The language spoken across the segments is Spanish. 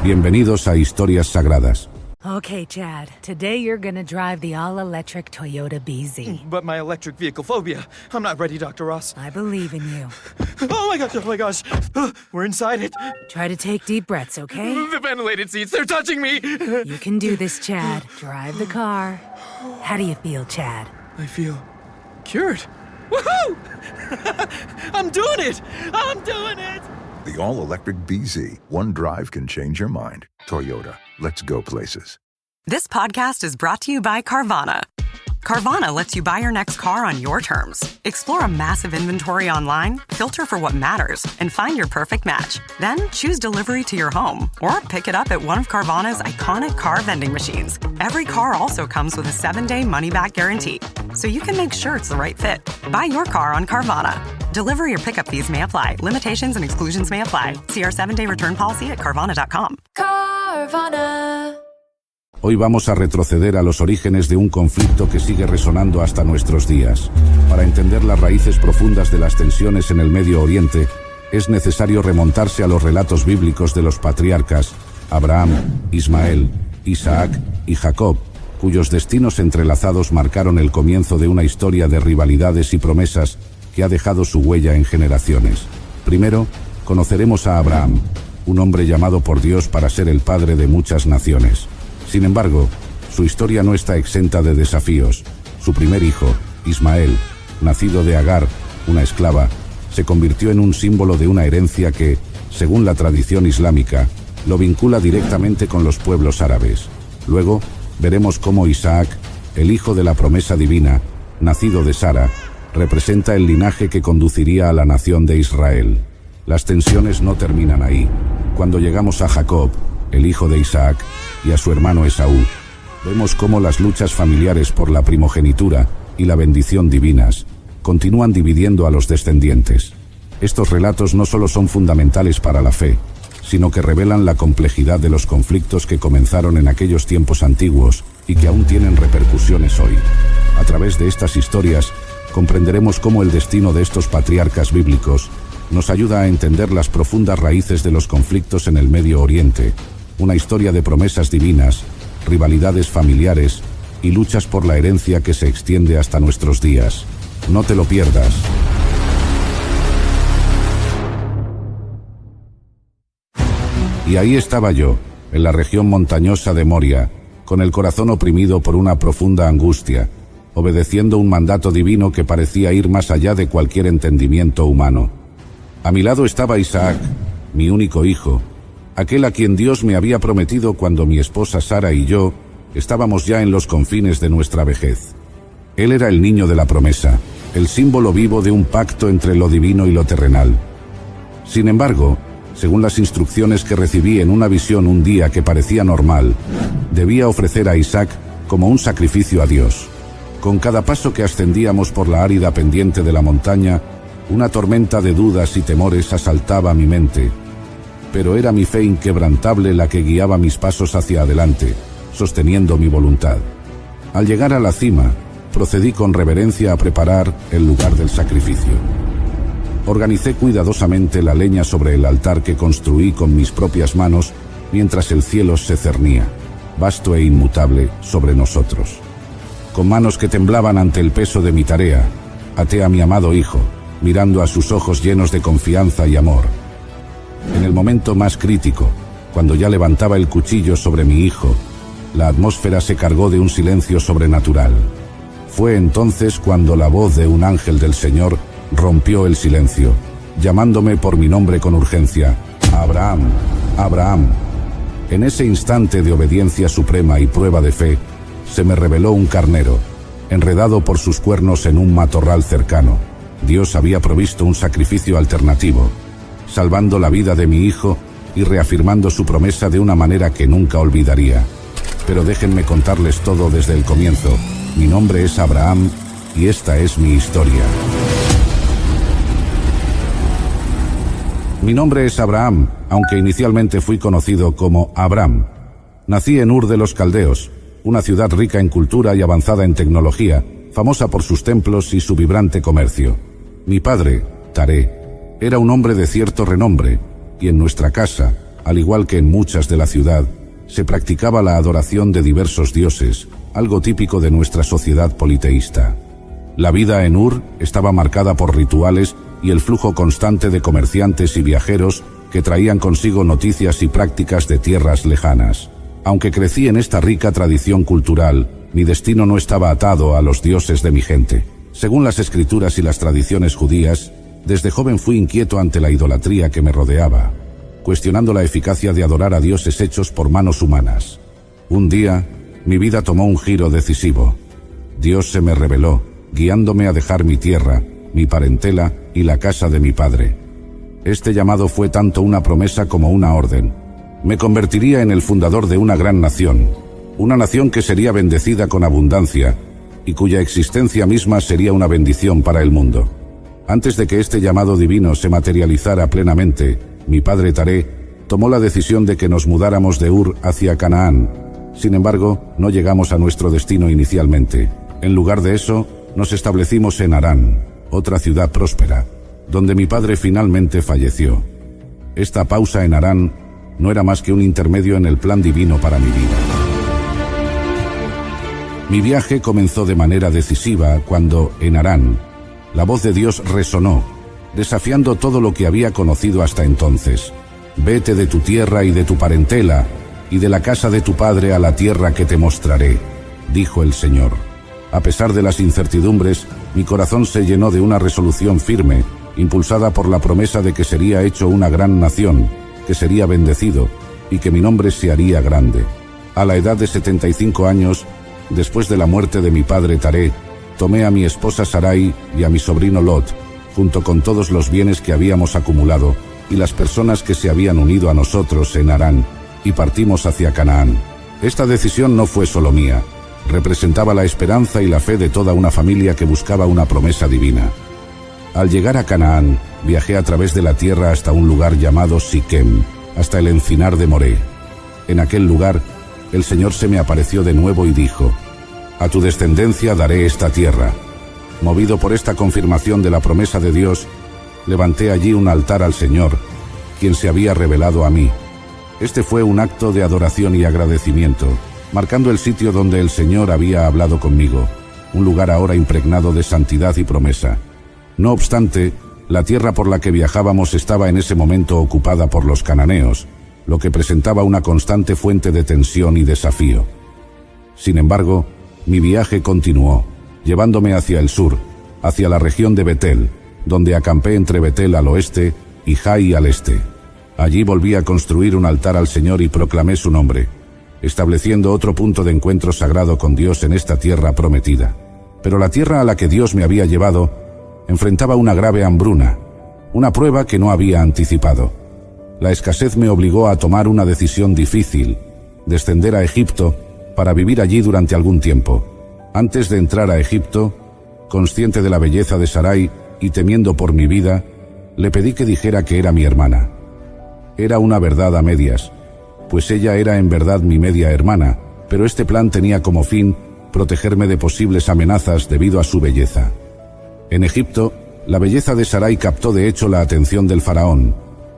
Bienvenidos a Historias Sagradas. Okay, Chad. Today you're gonna drive the all-electric Toyota BZ. But my electric vehicle phobia. I'm not ready, Dr. Ross. I believe in you. Oh my gosh. We're inside it. Try to take deep breaths, okay? The ventilated seats, they're touching me. You can do this, Chad. Drive the car. How do you feel, Chad? I feel cured. Woohoo! I'm doing it! The all-electric BZ. One drive can change your mind. Toyota. Let's go places. This podcast is brought to you by Carvana. Carvana lets you buy your next car on your terms. Explore a massive inventory online, filter for what matters, and find your perfect match. Then choose delivery to your home or pick it up at one of Carvana's iconic car vending machines. Every car also comes with a 7-day money-back guarantee, so you can make sure it's the right fit. Buy your car on Carvana. Delivery or pickup fees may apply. Limitations and exclusions may apply. See our 7-day return policy at Carvana.com. Carvana. Hoy vamos a retroceder a los orígenes de un conflicto que sigue resonando hasta nuestros días. Para entender las raíces profundas de las tensiones en el Medio Oriente, es necesario remontarse a los relatos bíblicos de los patriarcas Abraham, Ismael, Isaac y Jacob, cuyos destinos entrelazados marcaron el comienzo de una historia de rivalidades y promesas que ha dejado su huella en generaciones. Primero, conoceremos a Abraham, un hombre llamado por Dios para ser el padre de muchas naciones. Sin embargo, su historia no está exenta de desafíos. Su primer hijo, Ismael, nacido de Agar, una esclava, se convirtió en un símbolo de una herencia que, según la tradición islámica, lo vincula directamente con los pueblos árabes. Luego, veremos cómo Isaac, el hijo de la promesa divina, nacido de Sara, representa el linaje que conduciría a la nación de Israel. Las tensiones no terminan ahí. Cuando llegamos a Jacob, el hijo de Isaac, y a su hermano Esaú, vemos cómo las luchas familiares por la primogenitura y la bendición divinas continúan dividiendo a los descendientes. Estos relatos no solo son fundamentales para la fe, sino que revelan la complejidad de los conflictos que comenzaron en aquellos tiempos antiguos y que aún tienen repercusiones hoy. A través de estas historias, comprenderemos cómo el destino de estos patriarcas bíblicos nos ayuda a entender las profundas raíces de los conflictos en el Medio Oriente, una historia de promesas divinas, rivalidades familiares y luchas por la herencia que se extiende hasta nuestros días. No te lo pierdas. Y ahí estaba yo, en la región montañosa de Moria, con el corazón oprimido por una profunda angustia, obedeciendo un mandato divino que parecía ir más allá de cualquier entendimiento humano. A mi lado estaba Isaac, mi único hijo, aquel a quien Dios me había prometido cuando mi esposa Sara y yo estábamos ya en los confines de nuestra vejez. Él era el niño de la promesa, el símbolo vivo de un pacto entre lo divino y lo terrenal. Sin embargo, según las instrucciones que recibí en una visión un día que parecía normal, debía ofrecer a Isaac como un sacrificio a Dios. Con cada paso que ascendíamos por la árida pendiente de la montaña, una tormenta de dudas y temores asaltaba mi mente. Pero era mi fe inquebrantable la que guiaba mis pasos hacia adelante, sosteniendo mi voluntad. Al llegar a la cima, procedí con reverencia a preparar el lugar del sacrificio. Organicé cuidadosamente la leña sobre el altar que construí con mis propias manos mientras el cielo se cernía, vasto e inmutable, sobre nosotros. Con manos que temblaban ante el peso de mi tarea, até a mi amado hijo, mirando a sus ojos llenos de confianza y amor. En el momento más crítico, cuando ya levantaba el cuchillo sobre mi hijo, la atmósfera se cargó de un silencio sobrenatural. Fue entonces cuando la voz de un ángel del Señor rompió el silencio, llamándome por mi nombre con urgencia: Abraham, Abraham. En ese instante de obediencia suprema y prueba de fe, se me reveló un carnero, enredado por sus cuernos en un matorral cercano. Dios había provisto un sacrificio alternativo, salvando la vida de mi hijo y reafirmando su promesa de una manera que nunca olvidaría. Pero déjenme contarles todo desde el comienzo. Mi nombre es Abraham y esta es mi historia. Mi nombre es Abraham, aunque inicialmente fui conocido como Abram. Nací en Ur de los Caldeos, una ciudad rica en cultura y avanzada en tecnología, famosa por sus templos y su vibrante comercio. Mi padre, Taré, era un hombre de cierto renombre, y en nuestra casa, al igual que en muchas de la ciudad, se practicaba la adoración de diversos dioses, algo típico de nuestra sociedad politeísta. La vida en Ur estaba marcada por rituales y el flujo constante de comerciantes y viajeros que traían consigo noticias y prácticas de tierras lejanas. Aunque crecí en esta rica tradición cultural, mi destino no estaba atado a los dioses de mi gente. Según las escrituras y las tradiciones judías, desde joven fui inquieto ante la idolatría que me rodeaba, cuestionando la eficacia de adorar a dioses hechos por manos humanas. Un día, mi vida tomó un giro decisivo. Dios se me reveló, guiándome a dejar mi tierra, mi parentela y la casa de mi padre. Este llamado fue tanto una promesa como una orden. Me convertiría en el fundador de una gran nación, una nación que sería bendecida con abundancia y cuya existencia misma sería una bendición para el mundo. Antes de que este llamado divino se materializara plenamente, mi padre Taré tomó la decisión de que nos mudáramos de Ur hacia Canaán. Sin embargo, no llegamos a nuestro destino inicialmente. En lugar de eso, nos establecimos en Harán, otra ciudad próspera, donde mi padre finalmente falleció. Esta pausa en Harán no era más que un intermedio en el plan divino para mi vida. Mi viaje comenzó de manera decisiva cuando, en Harán, la voz de Dios resonó, desafiando todo lo que había conocido hasta entonces. Vete de tu tierra y de tu parentela, y de la casa de tu padre a la tierra que te mostraré, dijo el Señor. A pesar de las incertidumbres, mi corazón se llenó de una resolución firme, impulsada por la promesa de que sería hecho una gran nación, que sería bendecido, y que mi nombre se haría grande. A la edad de 75 años, después de la muerte de mi padre Taré, tomé a mi esposa Sarai y a mi sobrino Lot, junto con todos los bienes que habíamos acumulado, y las personas que se habían unido a nosotros en Harán, y partimos hacia Canaán. Esta decisión no fue solo mía, representaba la esperanza y la fe de toda una familia que buscaba una promesa divina. Al llegar a Canaán, viajé a través de la tierra hasta un lugar llamado Siquem, hasta el encinar de Moré. En aquel lugar, el Señor se me apareció de nuevo y dijo: «A tu descendencia daré esta tierra». Movido por esta confirmación de la promesa de Dios, levanté allí un altar al Señor, quien se había revelado a mí. Este fue un acto de adoración y agradecimiento, marcando el sitio donde el Señor había hablado conmigo, un lugar ahora impregnado de santidad y promesa. No obstante, la tierra por la que viajábamos estaba en ese momento ocupada por los cananeos, lo que presentaba una constante fuente de tensión y desafío. Sin embargo, mi viaje continuó, llevándome hacia el sur, hacia la región de Betel, donde acampé entre Betel al oeste y Jai al este. Allí volví a construir un altar al Señor y proclamé su nombre, estableciendo otro punto de encuentro sagrado con Dios en esta tierra prometida. Pero la tierra a la que Dios me había llevado enfrentaba una grave hambruna, una prueba que no había anticipado. La escasez me obligó a tomar una decisión difícil: descender a Egipto para vivir allí durante algún tiempo. Antes de entrar a Egipto, consciente de la belleza de Sarai y temiendo por mi vida, le pedí que dijera que era mi hermana. Era una verdad a medias, pues ella era en verdad mi media hermana, pero este plan tenía como fin protegerme de posibles amenazas debido a su belleza. En Egipto, la belleza de Sarai captó de hecho la atención del faraón,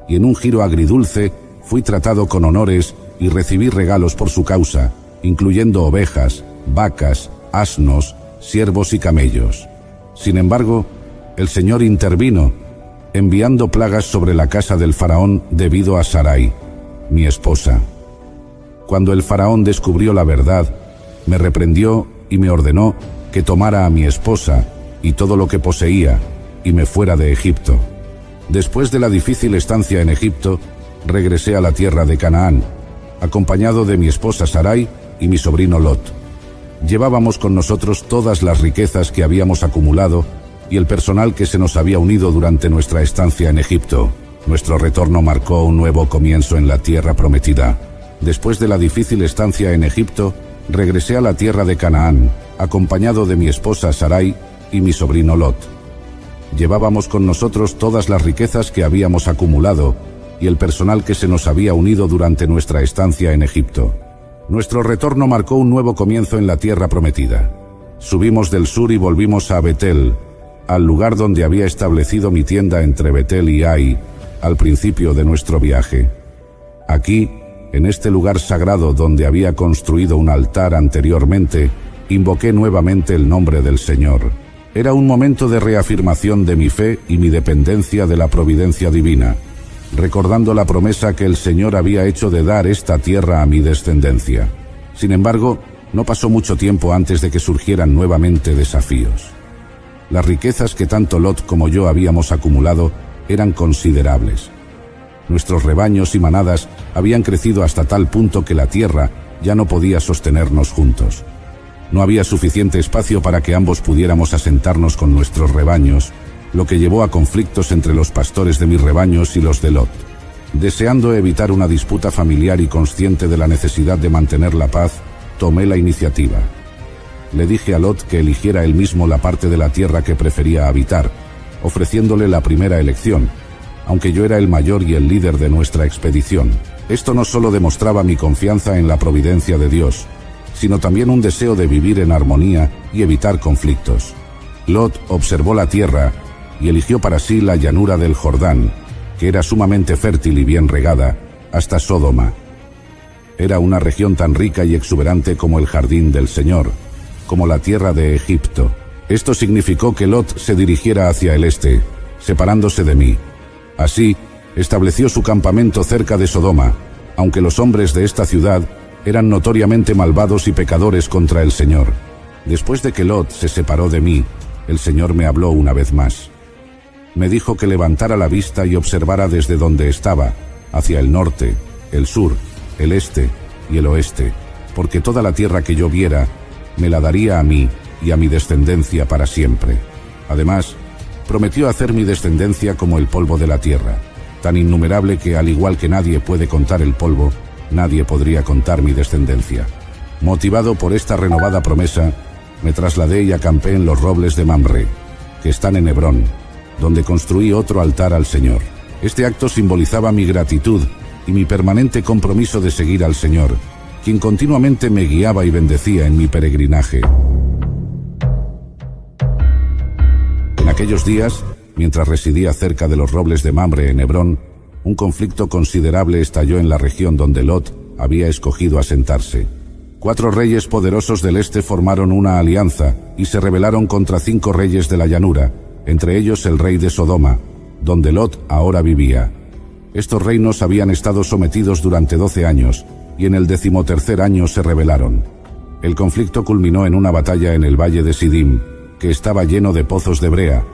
y en un giro agridulce fui tratado con honores y recibí regalos por su causa, incluyendo ovejas, vacas, asnos, siervos y camellos. Sin embargo, el Señor intervino, enviando plagas sobre la casa del faraón debido a Sarai, mi esposa. Cuando el faraón descubrió la verdad, me reprendió y me ordenó que tomara a mi esposa y todo lo que poseía y me fuera de Egipto. Después de la difícil estancia en Egipto, regresé a la tierra de Canaán, acompañado de mi esposa Sarai y mi sobrino Lot. Llevábamos con nosotros todas las riquezas que habíamos acumulado y el personal que se nos había unido durante nuestra estancia en Egipto. Nuestro retorno marcó un nuevo comienzo en la tierra prometida. Después de la difícil estancia en Egipto, regresé a la tierra de Canaán, acompañado de mi esposa Sarai y mi sobrino Lot. Llevábamos con nosotros todas las riquezas que habíamos acumulado y el personal que se nos había unido durante nuestra estancia en Egipto. Nuestro retorno marcó un nuevo comienzo en la tierra prometida. Subimos del sur y volvimos a Betel, al lugar donde había establecido mi tienda entre Betel y Ai, al principio de nuestro viaje. Aquí, en este lugar sagrado donde había construido un altar anteriormente, invoqué nuevamente el nombre del Señor. Era un momento de reafirmación de mi fe y mi dependencia de la providencia divina, recordando la promesa que el Señor había hecho de dar esta tierra a mi descendencia. Sin embargo, no pasó mucho tiempo antes de que surgieran nuevamente desafíos. Las riquezas que tanto Lot como yo habíamos acumulado eran considerables. Nuestros rebaños y manadas habían crecido hasta tal punto que la tierra ya no podía sostenernos juntos. No había suficiente espacio para que ambos pudiéramos asentarnos con nuestros rebaños, lo que llevó a conflictos entre los pastores de mis rebaños y los de Lot. Deseando evitar una disputa familiar y consciente de la necesidad de mantener la paz, tomé la iniciativa. Le dije a Lot que eligiera él mismo la parte de la tierra que prefería habitar, ofreciéndole la primera elección, aunque yo era el mayor y el líder de nuestra expedición. Esto no solo demostraba mi confianza en la providencia de Dios, sino también un deseo de vivir en armonía y evitar conflictos. Lot observó la tierra y eligió para sí la llanura del Jordán, que era sumamente fértil y bien regada, hasta Sodoma. Era una región tan rica y exuberante como el jardín del Señor, como la tierra de Egipto. Esto significó que Lot se dirigiera hacia el este, separándose de mí. Así, estableció su campamento cerca de Sodoma, aunque los hombres de esta ciudad eran notoriamente malvados y pecadores contra el Señor. Después de que Lot se separó de mí, el Señor me habló una vez más. Me dijo que levantara la vista y observara desde donde estaba, hacia el norte, el sur, el este y el oeste, porque toda la tierra que yo viera, me la daría a mí y a mi descendencia para siempre. Además, prometió hacer mi descendencia como el polvo de la tierra, tan innumerable que, al igual que nadie puede contar el polvo, nadie podría contar mi descendencia. Motivado por esta renovada promesa, me trasladé y acampé en los robles de Mamre, que están en Hebrón, donde construí otro altar al Señor. Este acto simbolizaba mi gratitud y mi permanente compromiso de seguir al Señor, quien continuamente me guiaba y bendecía en mi peregrinaje. En aquellos días, mientras residía cerca de los robles de Mamre en Hebrón, un conflicto considerable estalló en la región donde Lot había escogido asentarse. 4 reyes poderosos del este formaron una alianza y se rebelaron contra 5 reyes de la llanura, entre ellos el rey de Sodoma, donde Lot ahora vivía. Estos reinos habían estado sometidos durante 12 años, y en el 13º año se rebelaron. El conflicto culminó en una batalla en el valle de Sidim, que estaba lleno de pozos de brea.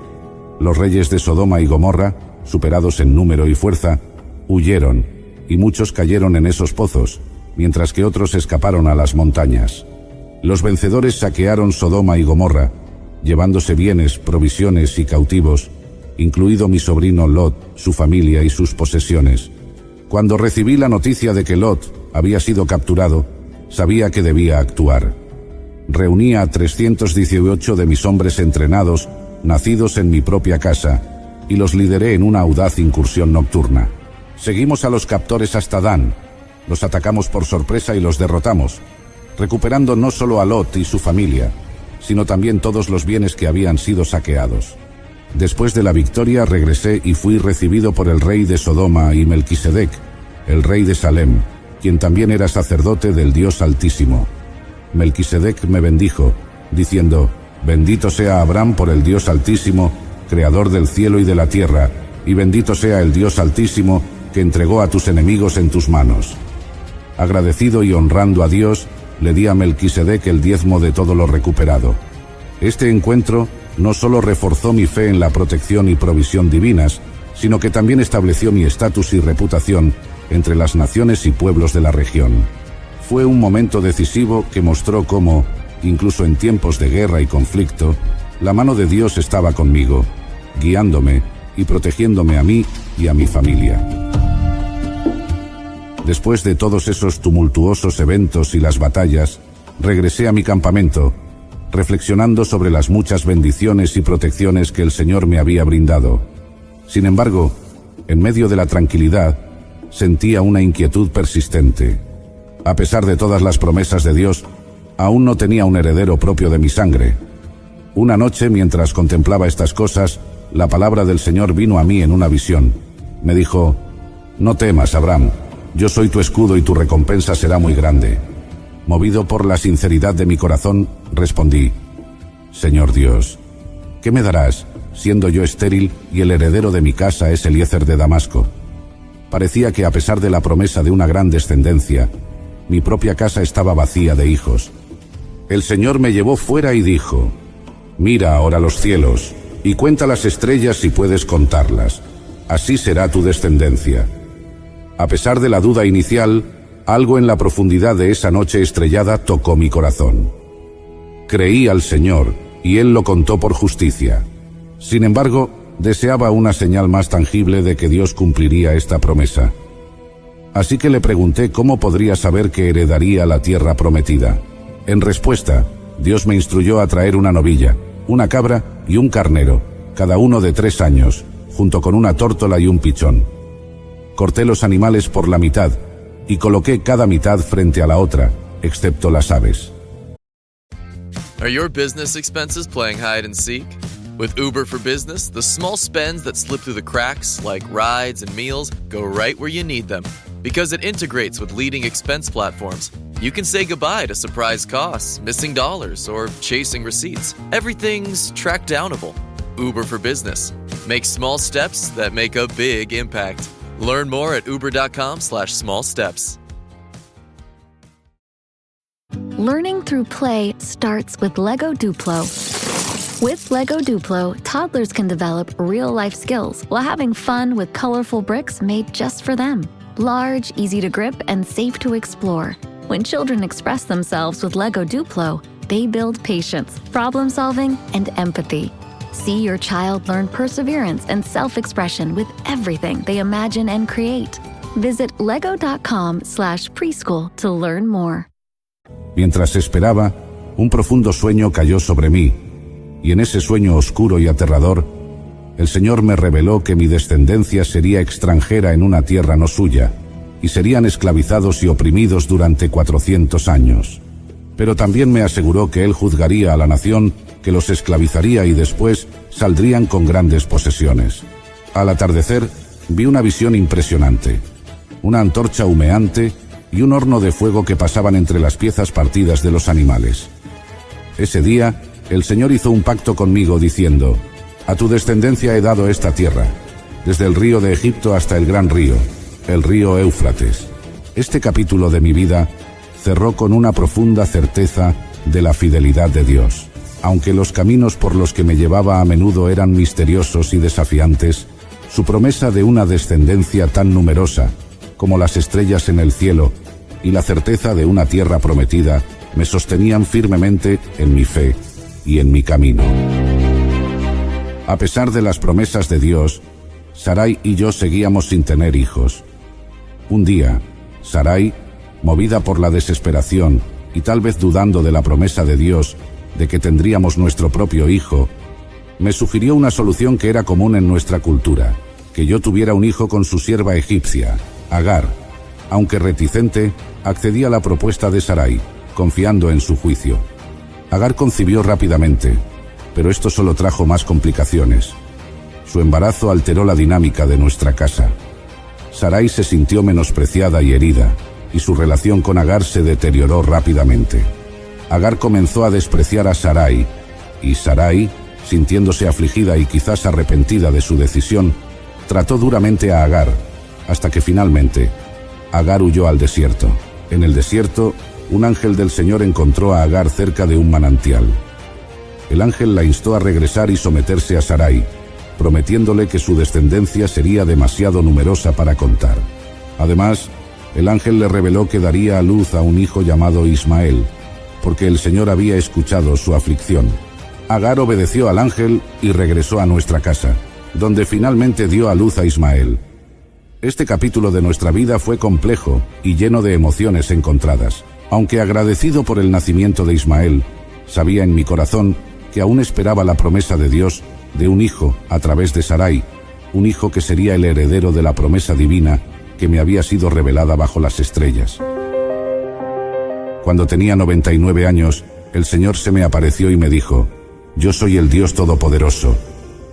Los reyes de Sodoma y Gomorra, superados en número y fuerza, huyeron, y muchos cayeron en esos pozos, mientras que otros escaparon a las montañas. Los vencedores saquearon Sodoma y Gomorra, llevándose bienes, provisiones y cautivos, incluido mi sobrino Lot, su familia y sus posesiones. Cuando recibí la noticia de que Lot había sido capturado, sabía que debía actuar. Reuní a 318 de mis hombres entrenados, nacidos en mi propia casa, y los lideré en una audaz incursión nocturna. Seguimos a los captores hasta Dan, los atacamos por sorpresa y los derrotamos, recuperando no solo a Lot y su familia, sino también todos los bienes que habían sido saqueados. Después de la victoria regresé y fui recibido por el rey de Sodoma y Melquisedec, el rey de Salem, quien también era sacerdote del Dios Altísimo. Melquisedec me bendijo, diciendo: «Bendito sea Abraham por el Dios Altísimo, creador del cielo y de la tierra, y bendito sea el Dios Altísimo, que entregó a tus enemigos en tus manos». Agradecido y honrando a Dios, le di a Melquisedec el diezmo de todo lo recuperado. Este encuentro no solo reforzó mi fe en la protección y provisión divinas, sino que también estableció mi estatus y reputación entre las naciones y pueblos de la región. Fue un momento decisivo que mostró cómo, incluso en tiempos de guerra y conflicto, la mano de Dios estaba conmigo, guiándome y protegiéndome a mí y a mi familia. Después de todos esos tumultuosos eventos y las batallas, regresé a mi campamento, reflexionando sobre las muchas bendiciones y protecciones que el Señor me había brindado. Sin embargo, en medio de la tranquilidad, sentía una inquietud persistente. A pesar de todas las promesas de Dios, aún no tenía un heredero propio de mi sangre. Una noche, mientras contemplaba estas cosas, la palabra del Señor vino a mí en una visión. Me dijo: «No temas, Abraham, yo soy tu escudo y tu recompensa será muy grande. Movido por la sinceridad de mi corazón, respondí: Señor Dios, ¿qué me darás, siendo yo estéril y el heredero de mi casa es Eliezer de Damasco? Parecía que a pesar de la promesa de una gran descendencia, mi propia casa estaba vacía de hijos. El Señor me llevó fuera y dijo: Mira ahora los cielos, y cuenta las estrellas si puedes contarlas. Así será tu descendencia. A pesar de la duda inicial, algo en la profundidad de esa noche estrellada tocó mi corazón. Creí al Señor, y Él lo contó por justicia. Sin embargo, deseaba una señal más tangible de que Dios cumpliría esta promesa. Así que le pregunté cómo podría saber que heredaría la tierra prometida. En respuesta, Dios me instruyó a traer una novilla, una cabra y un carnero, cada uno de 3 años, junto con una tórtola y un pichón. Corté los animales por la mitad y coloqué cada mitad frente a la otra, excepto las aves. Are your business expenses playing hide and seek? With Uber for Business, the small spends that slip through the cracks, like rides and meals, go right where you need them. Because it integrates with leading expense platforms, you can say goodbye to surprise costs, missing dollars, or chasing receipts. Everything's track downable. Uber for Business. Make small steps that make a big impact. Learn more at uber.com/small steps. Learning through play starts with Lego Duplo. With Lego Duplo, toddlers can develop real-life skills while having fun with colorful bricks made just for them. Large, easy to grip, and safe to explore. When children express themselves with Lego Duplo, they build patience, problem-solving, and empathy. See your child learn perseverance and self-expression with everything they imagine and create. Visit lego.com/preschool to learn more. Mientras esperaba, un profundo sueño cayó sobre mí, y en ese sueño oscuro y aterrador, el Señor me reveló que mi descendencia sería extranjera en una tierra no suya, y serían esclavizados y oprimidos durante 400 años. Pero también me aseguró que Él juzgaría a la nación, que los esclavizaría y después saldrían con grandes posesiones. Al atardecer, vi una visión impresionante. Una antorcha humeante y un horno de fuego que pasaban entre las piezas partidas de los animales. Ese día, el Señor hizo un pacto conmigo diciendo: A tu descendencia he dado esta tierra, desde el río de Egipto hasta el gran río, el río Éufrates. Este capítulo de mi vida cerró con una profunda certeza de la fidelidad de Dios. Aunque los caminos por los que me llevaba a menudo eran misteriosos y desafiantes, su promesa de una descendencia tan numerosa como las estrellas en el cielo y la certeza de una tierra prometida me sostenían firmemente en mi fe y en mi camino. A pesar de las promesas de Dios, Sarai y yo seguíamos sin tener hijos. Un día, Sarai, movida por la desesperación y tal vez dudando de la promesa de Dios de que tendríamos nuestro propio hijo, me sugirió una solución que era común en nuestra cultura: que yo tuviera un hijo con su sierva egipcia, Agar. Aunque reticente, accedí a la propuesta de Sarai, confiando en su juicio. Agar concibió rápidamente, pero esto solo trajo más complicaciones. Su embarazo alteró la dinámica de nuestra casa. Sarai se sintió menospreciada y herida, y su relación con Agar se deterioró rápidamente. Agar comenzó a despreciar a Sarai, y Sarai, sintiéndose afligida y quizás arrepentida de su decisión, trató duramente a Agar, hasta que finalmente Agar huyó al desierto. En el desierto, un ángel del Señor encontró a Agar cerca de un manantial. El ángel la instó a regresar y someterse a Sarai, prometiéndole que su descendencia sería demasiado numerosa para contar. Además, el ángel le reveló que daría a luz a un hijo llamado Ismael, porque el Señor había escuchado su aflicción. Agar obedeció al ángel y regresó a nuestra casa, donde finalmente dio a luz a Ismael. Este capítulo de nuestra vida fue complejo y lleno de emociones encontradas. Aunque agradecido por el nacimiento de Ismael, sabía en mi corazón que aún esperaba la promesa de Dios de un hijo a través de Sarai, un hijo que sería el heredero de la promesa divina que me había sido revelada bajo las estrellas. Cuando tenía 99 años, el Señor se me apareció y me dijo: Yo soy el Dios Todopoderoso.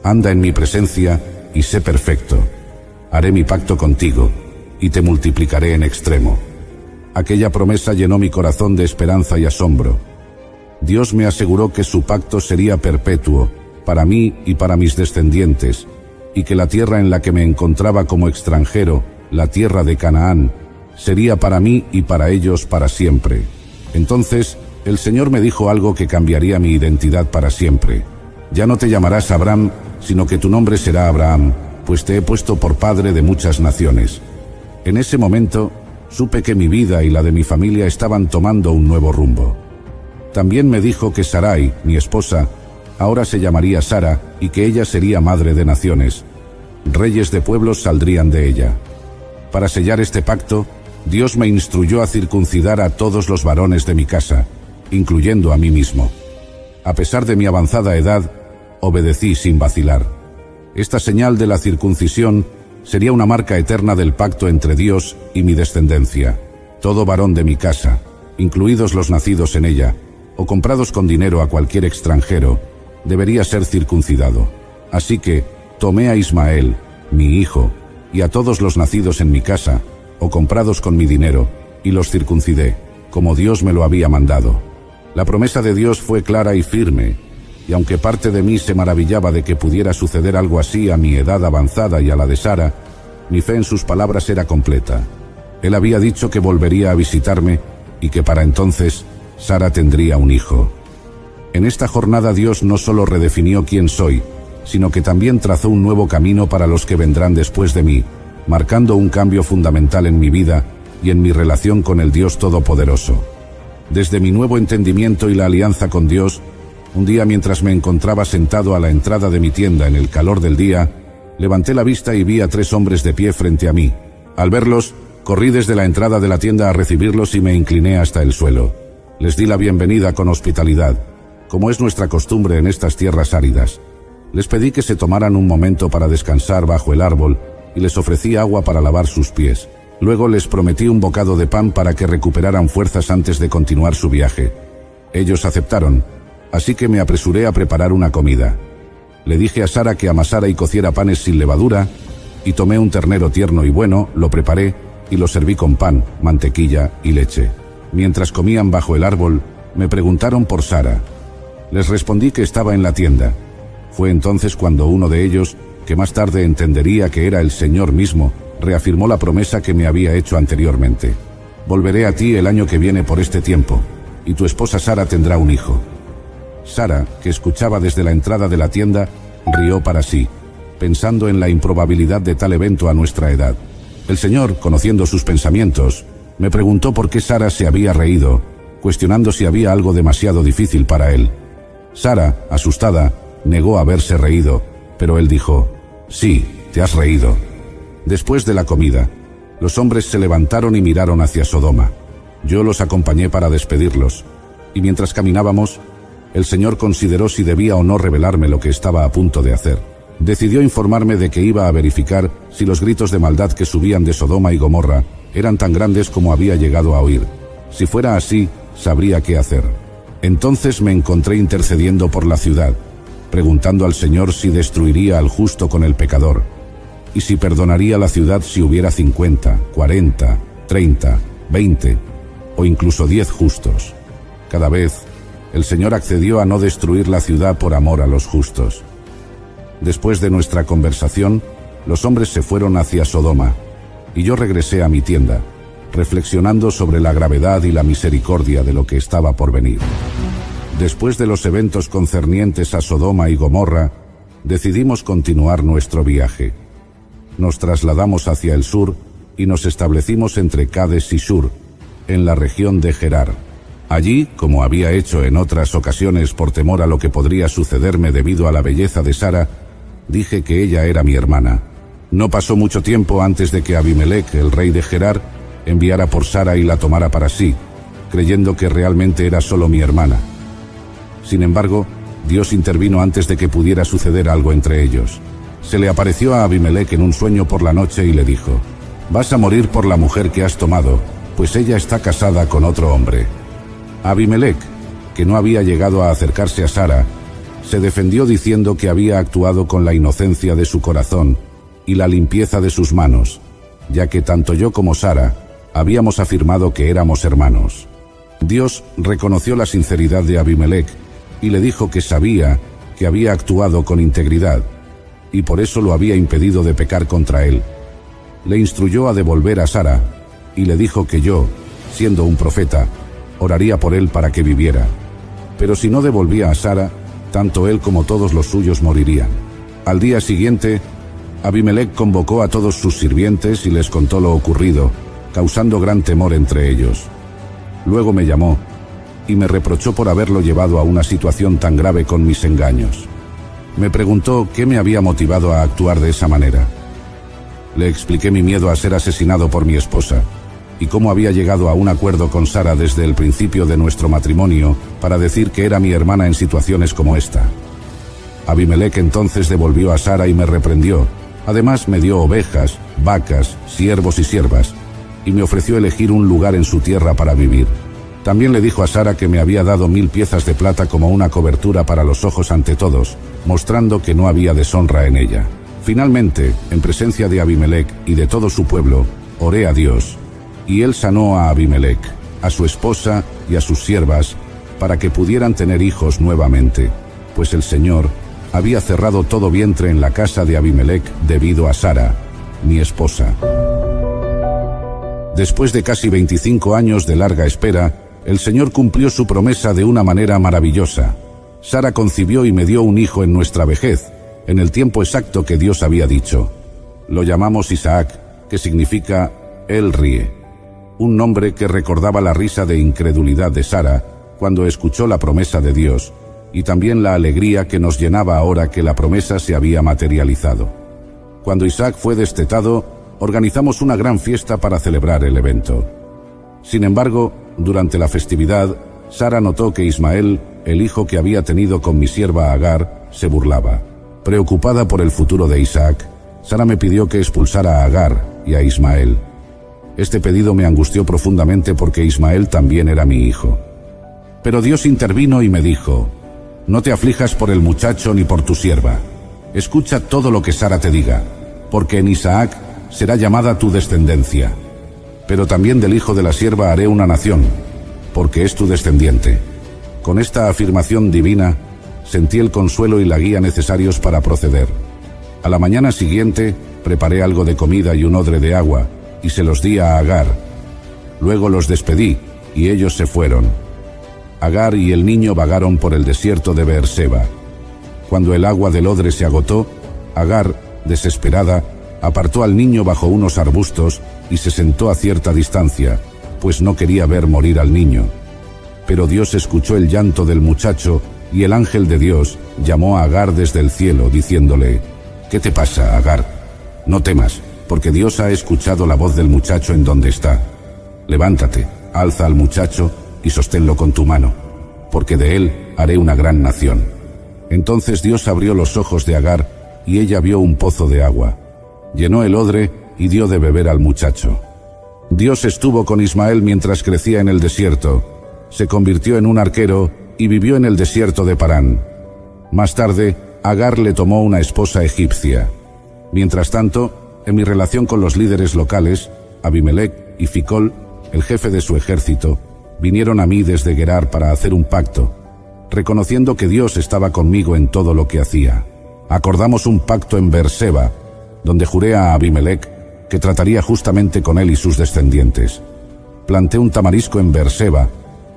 Anda en mi presencia y sé perfecto. Haré mi pacto contigo. y te multiplicaré en extremo. Aquella promesa llenó mi corazón de esperanza y asombro. Dios me aseguró que su pacto sería perpetuo, para mí y para mis descendientes, y que la tierra en la que me encontraba como extranjero, la tierra de Canaán, sería para mí y para ellos para siempre. Entonces, el Señor me dijo algo que cambiaría mi identidad para siempre. Ya no te llamarás Abram, sino que tu nombre será Abraham, pues te he puesto por padre de muchas naciones. En ese momento, supe que mi vida y la de mi familia estaban tomando un nuevo rumbo. También me dijo que Sarai, mi esposa, ahora se llamaría Sara y que ella sería madre de naciones. Reyes de pueblos saldrían de ella. Para sellar este pacto, Dios me instruyó a circuncidar a todos los varones de mi casa, incluyendo a mí mismo. A pesar de mi avanzada edad, obedecí sin vacilar. Esta señal de la circuncisión sería una marca eterna del pacto entre Dios y mi descendencia. Todo varón de mi casa, incluidos los nacidos en ella, o comprados con dinero a cualquier extranjero, debería ser circuncidado. Así que tomé a Ismael, mi hijo, y a todos los nacidos en mi casa, o comprados con mi dinero, y los circuncidé, como Dios me lo había mandado. La promesa de Dios fue clara y firme, y aunque parte de mí se maravillaba de que pudiera suceder algo así a mi edad avanzada y a la de Sara, mi fe en sus palabras era completa. Él había dicho que volvería a visitarme y que para entonces Sara tendría un hijo. En esta jornada Dios no solo redefinió quién soy, sino que también trazó un nuevo camino para los que vendrán después de mí, marcando un cambio fundamental en mi vida y en mi relación con el Dios Todopoderoso. Desde mi nuevo entendimiento y la alianza con Dios, un día mientras me encontraba sentado a la entrada de mi tienda en el calor del día, levanté la vista y vi a 3 hombres de pie frente a mí. Al verlos, corrí desde la entrada de la tienda a recibirlos y me incliné hasta el suelo. Les di la bienvenida con hospitalidad, como es nuestra costumbre en estas tierras áridas. Les pedí que se tomaran un momento para descansar bajo el árbol y les ofrecí agua para lavar sus pies. Luego les prometí un bocado de pan para que recuperaran fuerzas antes de continuar su viaje. Ellos aceptaron, así que me apresuré a preparar una comida. Le dije a Sara que amasara y cociera panes sin levadura, y tomé un ternero tierno y bueno, lo preparé y lo serví con pan, mantequilla y leche. Mientras comían bajo el árbol, me preguntaron por Sara. Les respondí que estaba en la tienda. Fue entonces cuando uno de ellos, que más tarde entendería que era el Señor mismo, reafirmó la promesa que me había hecho anteriormente. Volveré a ti el año que viene por este tiempo, y tu esposa Sara tendrá un hijo. Sara, que escuchaba desde la entrada de la tienda, rió para sí, pensando en la improbabilidad de tal evento a nuestra edad. El Señor, conociendo sus pensamientos, me preguntó por qué Sara se había reído, cuestionando si había algo demasiado difícil para él. Sara, asustada, negó haberse reído, pero él dijo: «Sí, te has reído». Después de la comida, los hombres se levantaron y miraron hacia Sodoma. Yo los acompañé para despedirlos, y mientras caminábamos, el Señor consideró si debía o no revelarme lo que estaba a punto de hacer. Decidió informarme de que iba a verificar si los gritos de maldad que subían de Sodoma y Gomorra eran tan grandes como había llegado a oír. Si fuera así, sabría qué hacer. Entonces me encontré intercediendo por la ciudad, preguntando al Señor si destruiría al justo con el pecador, y si perdonaría la ciudad si hubiera 50, 40, 30, 20 o incluso 10 justos. Cada vez, el Señor accedió a no destruir la ciudad por amor a los justos. Después de nuestra conversación, los hombres se fueron hacia Sodoma, y yo regresé a mi tienda, reflexionando sobre la gravedad y la misericordia de lo que estaba por venir. Después de los eventos concernientes a Sodoma y Gomorra, decidimos continuar nuestro viaje. Nos trasladamos hacia el sur y nos establecimos entre Cades y Shur, en la región de Gerar. Allí, como había hecho en otras ocasiones por temor a lo que podría sucederme debido a la belleza de Sara, dije que ella era mi hermana. No pasó mucho tiempo antes de que Abimelech, el rey de Gerar, enviara por Sara y la tomara para sí, creyendo que realmente era solo mi hermana. Sin embargo, Dios intervino antes de que pudiera suceder algo entre ellos. Se le apareció a Abimelech en un sueño por la noche y le dijo: «Vas a morir por la mujer que has tomado, pues ella está casada con otro hombre». Abimelech, que no había llegado a acercarse a Sara, se defendió diciendo que había actuado con la inocencia de su corazón y la limpieza de sus manos, ya que tanto yo como Sara habíamos afirmado que éramos hermanos. Dios reconoció la sinceridad de Abimelec y le dijo que sabía que había actuado con integridad y por eso lo había impedido de pecar contra él. Le instruyó a devolver a Sara y le dijo que yo, siendo un profeta, oraría por él para que viviera. Pero si no devolvía a Sara, tanto él como todos los suyos morirían. Al día siguiente, Abimelec convocó a todos sus sirvientes y les contó lo ocurrido, causando gran temor entre ellos. Luego me llamó y me reprochó por haberlo llevado a una situación tan grave con mis engaños. Me preguntó qué me había motivado a actuar de esa manera. Le expliqué mi miedo a ser asesinado por mi esposa y cómo había llegado a un acuerdo con Sara desde el principio de nuestro matrimonio para decir que era mi hermana en situaciones como esta. Abimelec entonces devolvió a Sara y me reprendió. Además me dio ovejas, vacas, siervos y siervas, y me ofreció elegir un lugar en su tierra para vivir. También le dijo a Sara que me había dado 1000 piezas de plata como una cobertura para los ojos ante todos, mostrando que no había deshonra en ella. Finalmente, en presencia de Abimelec y de todo su pueblo, oré a Dios, y él sanó a Abimelec, a su esposa y a sus siervas, para que pudieran tener hijos nuevamente, pues el Señor había cerrado todo vientre en la casa de Abimelec debido a Sara, mi esposa. Después de casi 25 años de larga espera, el Señor cumplió su promesa de una manera maravillosa. Sara concibió y me dio un hijo en nuestra vejez, en el tiempo exacto que Dios había dicho. Lo llamamos Isaac, que significa Él ríe, un nombre que recordaba la risa de incredulidad de Sara cuando escuchó la promesa de Dios, y también la alegría que nos llenaba ahora que la promesa se había materializado. Cuando Isaac fue destetado, organizamos una gran fiesta para celebrar el evento. Sin embargo, durante la festividad, Sara notó que Ismael, el hijo que había tenido con mi sierva Agar, se burlaba. Preocupada por el futuro de Isaac, Sara me pidió que expulsara a Agar y a Ismael. Este pedido me angustió profundamente porque Ismael también era mi hijo. Pero Dios intervino y me dijo: no te aflijas por el muchacho ni por tu sierva. Escucha todo lo que Sara te diga, porque en Isaac será llamada tu descendencia. Pero también del hijo de la sierva haré una nación, porque es tu descendiente. Con esta afirmación divina, sentí el consuelo y la guía necesarios para proceder. A la mañana siguiente, preparé algo de comida y un odre de agua, y se los di a Agar. Luego los despedí, y ellos se fueron. Agar y el niño vagaron por el desierto de Beerseba. Cuando el agua del odre se agotó, Agar, desesperada, apartó al niño bajo unos arbustos y se sentó a cierta distancia, pues no quería ver morir al niño. Pero Dios escuchó el llanto del muchacho y el ángel de Dios llamó a Agar desde el cielo, diciéndole: ¿qué te pasa, Agar? No temas, porque Dios ha escuchado la voz del muchacho en donde está. Levántate, alza al muchacho y sosténlo con tu mano, porque de él haré una gran nación. Entonces Dios abrió los ojos de Agar y ella vio un pozo de agua. Llenó el odre y dio de beber al muchacho. Dios estuvo con Ismael mientras crecía en el desierto. Se convirtió en un arquero y vivió en el desierto de Parán. Más tarde, Agar le tomó una esposa egipcia. Mientras tanto, en mi relación con los líderes locales, Abimelec y Ficol, el jefe de su ejército, vinieron a mí desde Gerar para hacer un pacto, reconociendo que Dios estaba conmigo en todo lo que hacía. Acordamos un pacto en Beerseba, donde juré a Abimelec que trataría justamente con él y sus descendientes. Planté un tamarisco en Beerseba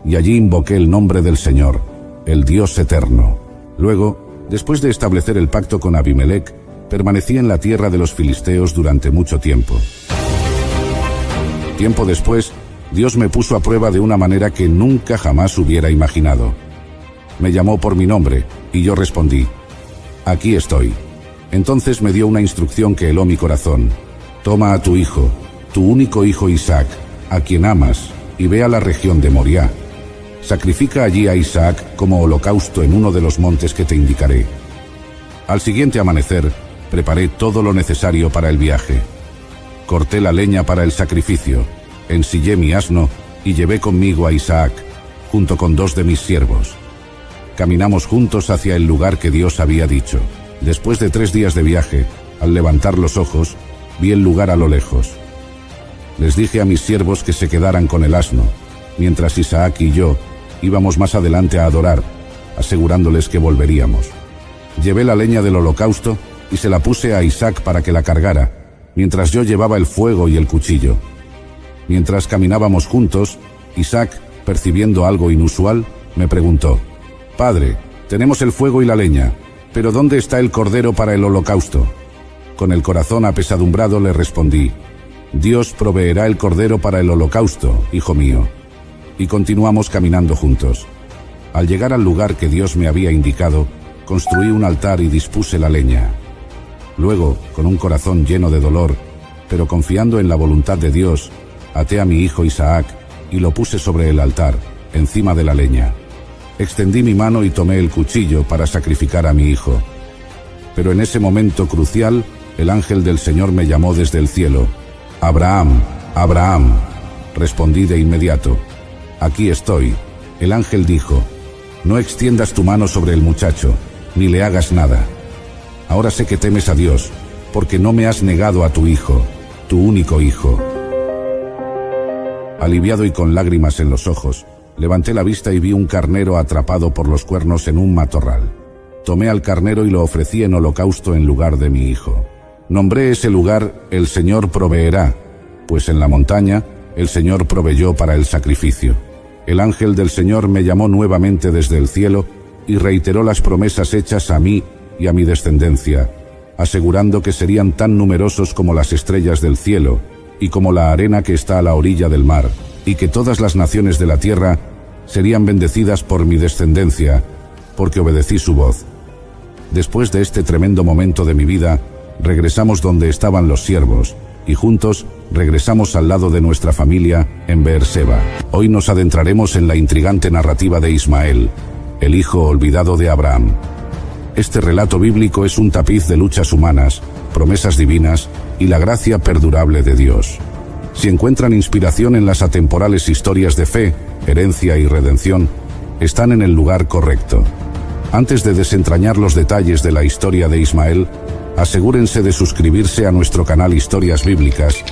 y allí invoqué el nombre del Señor, el Dios eterno. Luego, después de establecer el pacto con Abimelec, permanecí en la tierra de los filisteos durante mucho tiempo. Tiempo después, Dios me puso a prueba de una manera que nunca jamás hubiera imaginado. Me llamó por mi nombre y yo respondí: aquí estoy. Entonces me dio una instrucción que heló mi corazón: toma a tu hijo, tu único hijo Isaac, a quien amas, y ve a la región de Moriah. Sacrifica allí a Isaac como holocausto en uno de los montes que te indicaré. Al siguiente amanecer, preparé todo lo necesario para el viaje. Corté la leña para el sacrificio, ensillé mi asno y llevé conmigo a Isaac, junto con 2 de mis siervos. Caminamos juntos hacia el lugar que Dios había dicho. Después de 3 días de viaje, al levantar los ojos, vi el lugar a lo lejos. Les dije a mis siervos que se quedaran con el asno, mientras Isaac y yo íbamos más adelante a adorar, asegurándoles que volveríamos. Llevé la leña del holocausto y se la puse a Isaac para que la cargara, mientras yo llevaba el fuego y el cuchillo. Mientras caminábamos juntos, Isaac, percibiendo algo inusual, me preguntó: «Padre, tenemos el fuego y la leña, pero ¿dónde está el cordero para el holocausto?». Con el corazón apesadumbrado le respondí: «Dios proveerá el cordero para el holocausto, hijo mío». Y continuamos caminando juntos. Al llegar al lugar que Dios me había indicado, construí un altar y dispuse la leña. Luego, con un corazón lleno de dolor, pero confiando en la voluntad de Dios, até a mi hijo Isaac y lo puse sobre el altar, encima de la leña. Extendí mi mano y tomé el cuchillo para sacrificar a mi hijo. Pero en ese momento crucial, el ángel del Señor me llamó desde el cielo: «Abraham, Abraham». Respondí de inmediato: «Aquí estoy». El ángel dijo: «No extiendas tu mano sobre el muchacho, ni le hagas nada. Ahora sé que temes a Dios, porque no me has negado a tu hijo, tu único hijo». Aliviado y con lágrimas en los ojos, levanté la vista y vi un carnero atrapado por los cuernos en un matorral. Tomé al carnero y lo ofrecí en holocausto en lugar de mi hijo. Nombré ese lugar «El Señor proveerá», pues en la montaña el Señor proveyó para el sacrificio. El ángel del Señor me llamó nuevamente desde el cielo y reiteró las promesas hechas a mí y a mi descendencia, asegurando que serían tan numerosos como las estrellas del cielo y como la arena que está a la orilla del mar, y que todas las naciones de la tierra serían bendecidas por mi descendencia, porque obedecí su voz. Después de este tremendo momento de mi vida, regresamos donde estaban los siervos, y juntos regresamos al lado de nuestra familia en Beerseba. Hoy nos adentraremos en la intrigante narrativa de Ismael, el hijo olvidado de Abraham. Este relato bíblico es un tapiz de luchas humanas, promesas divinas y la gracia perdurable de Dios. Si encuentran inspiración en las atemporales historias de fe, herencia y redención, están en el lugar correcto. Antes de desentrañar los detalles de la historia de Ismael, asegúrense de suscribirse a nuestro canal Historias Bíblicas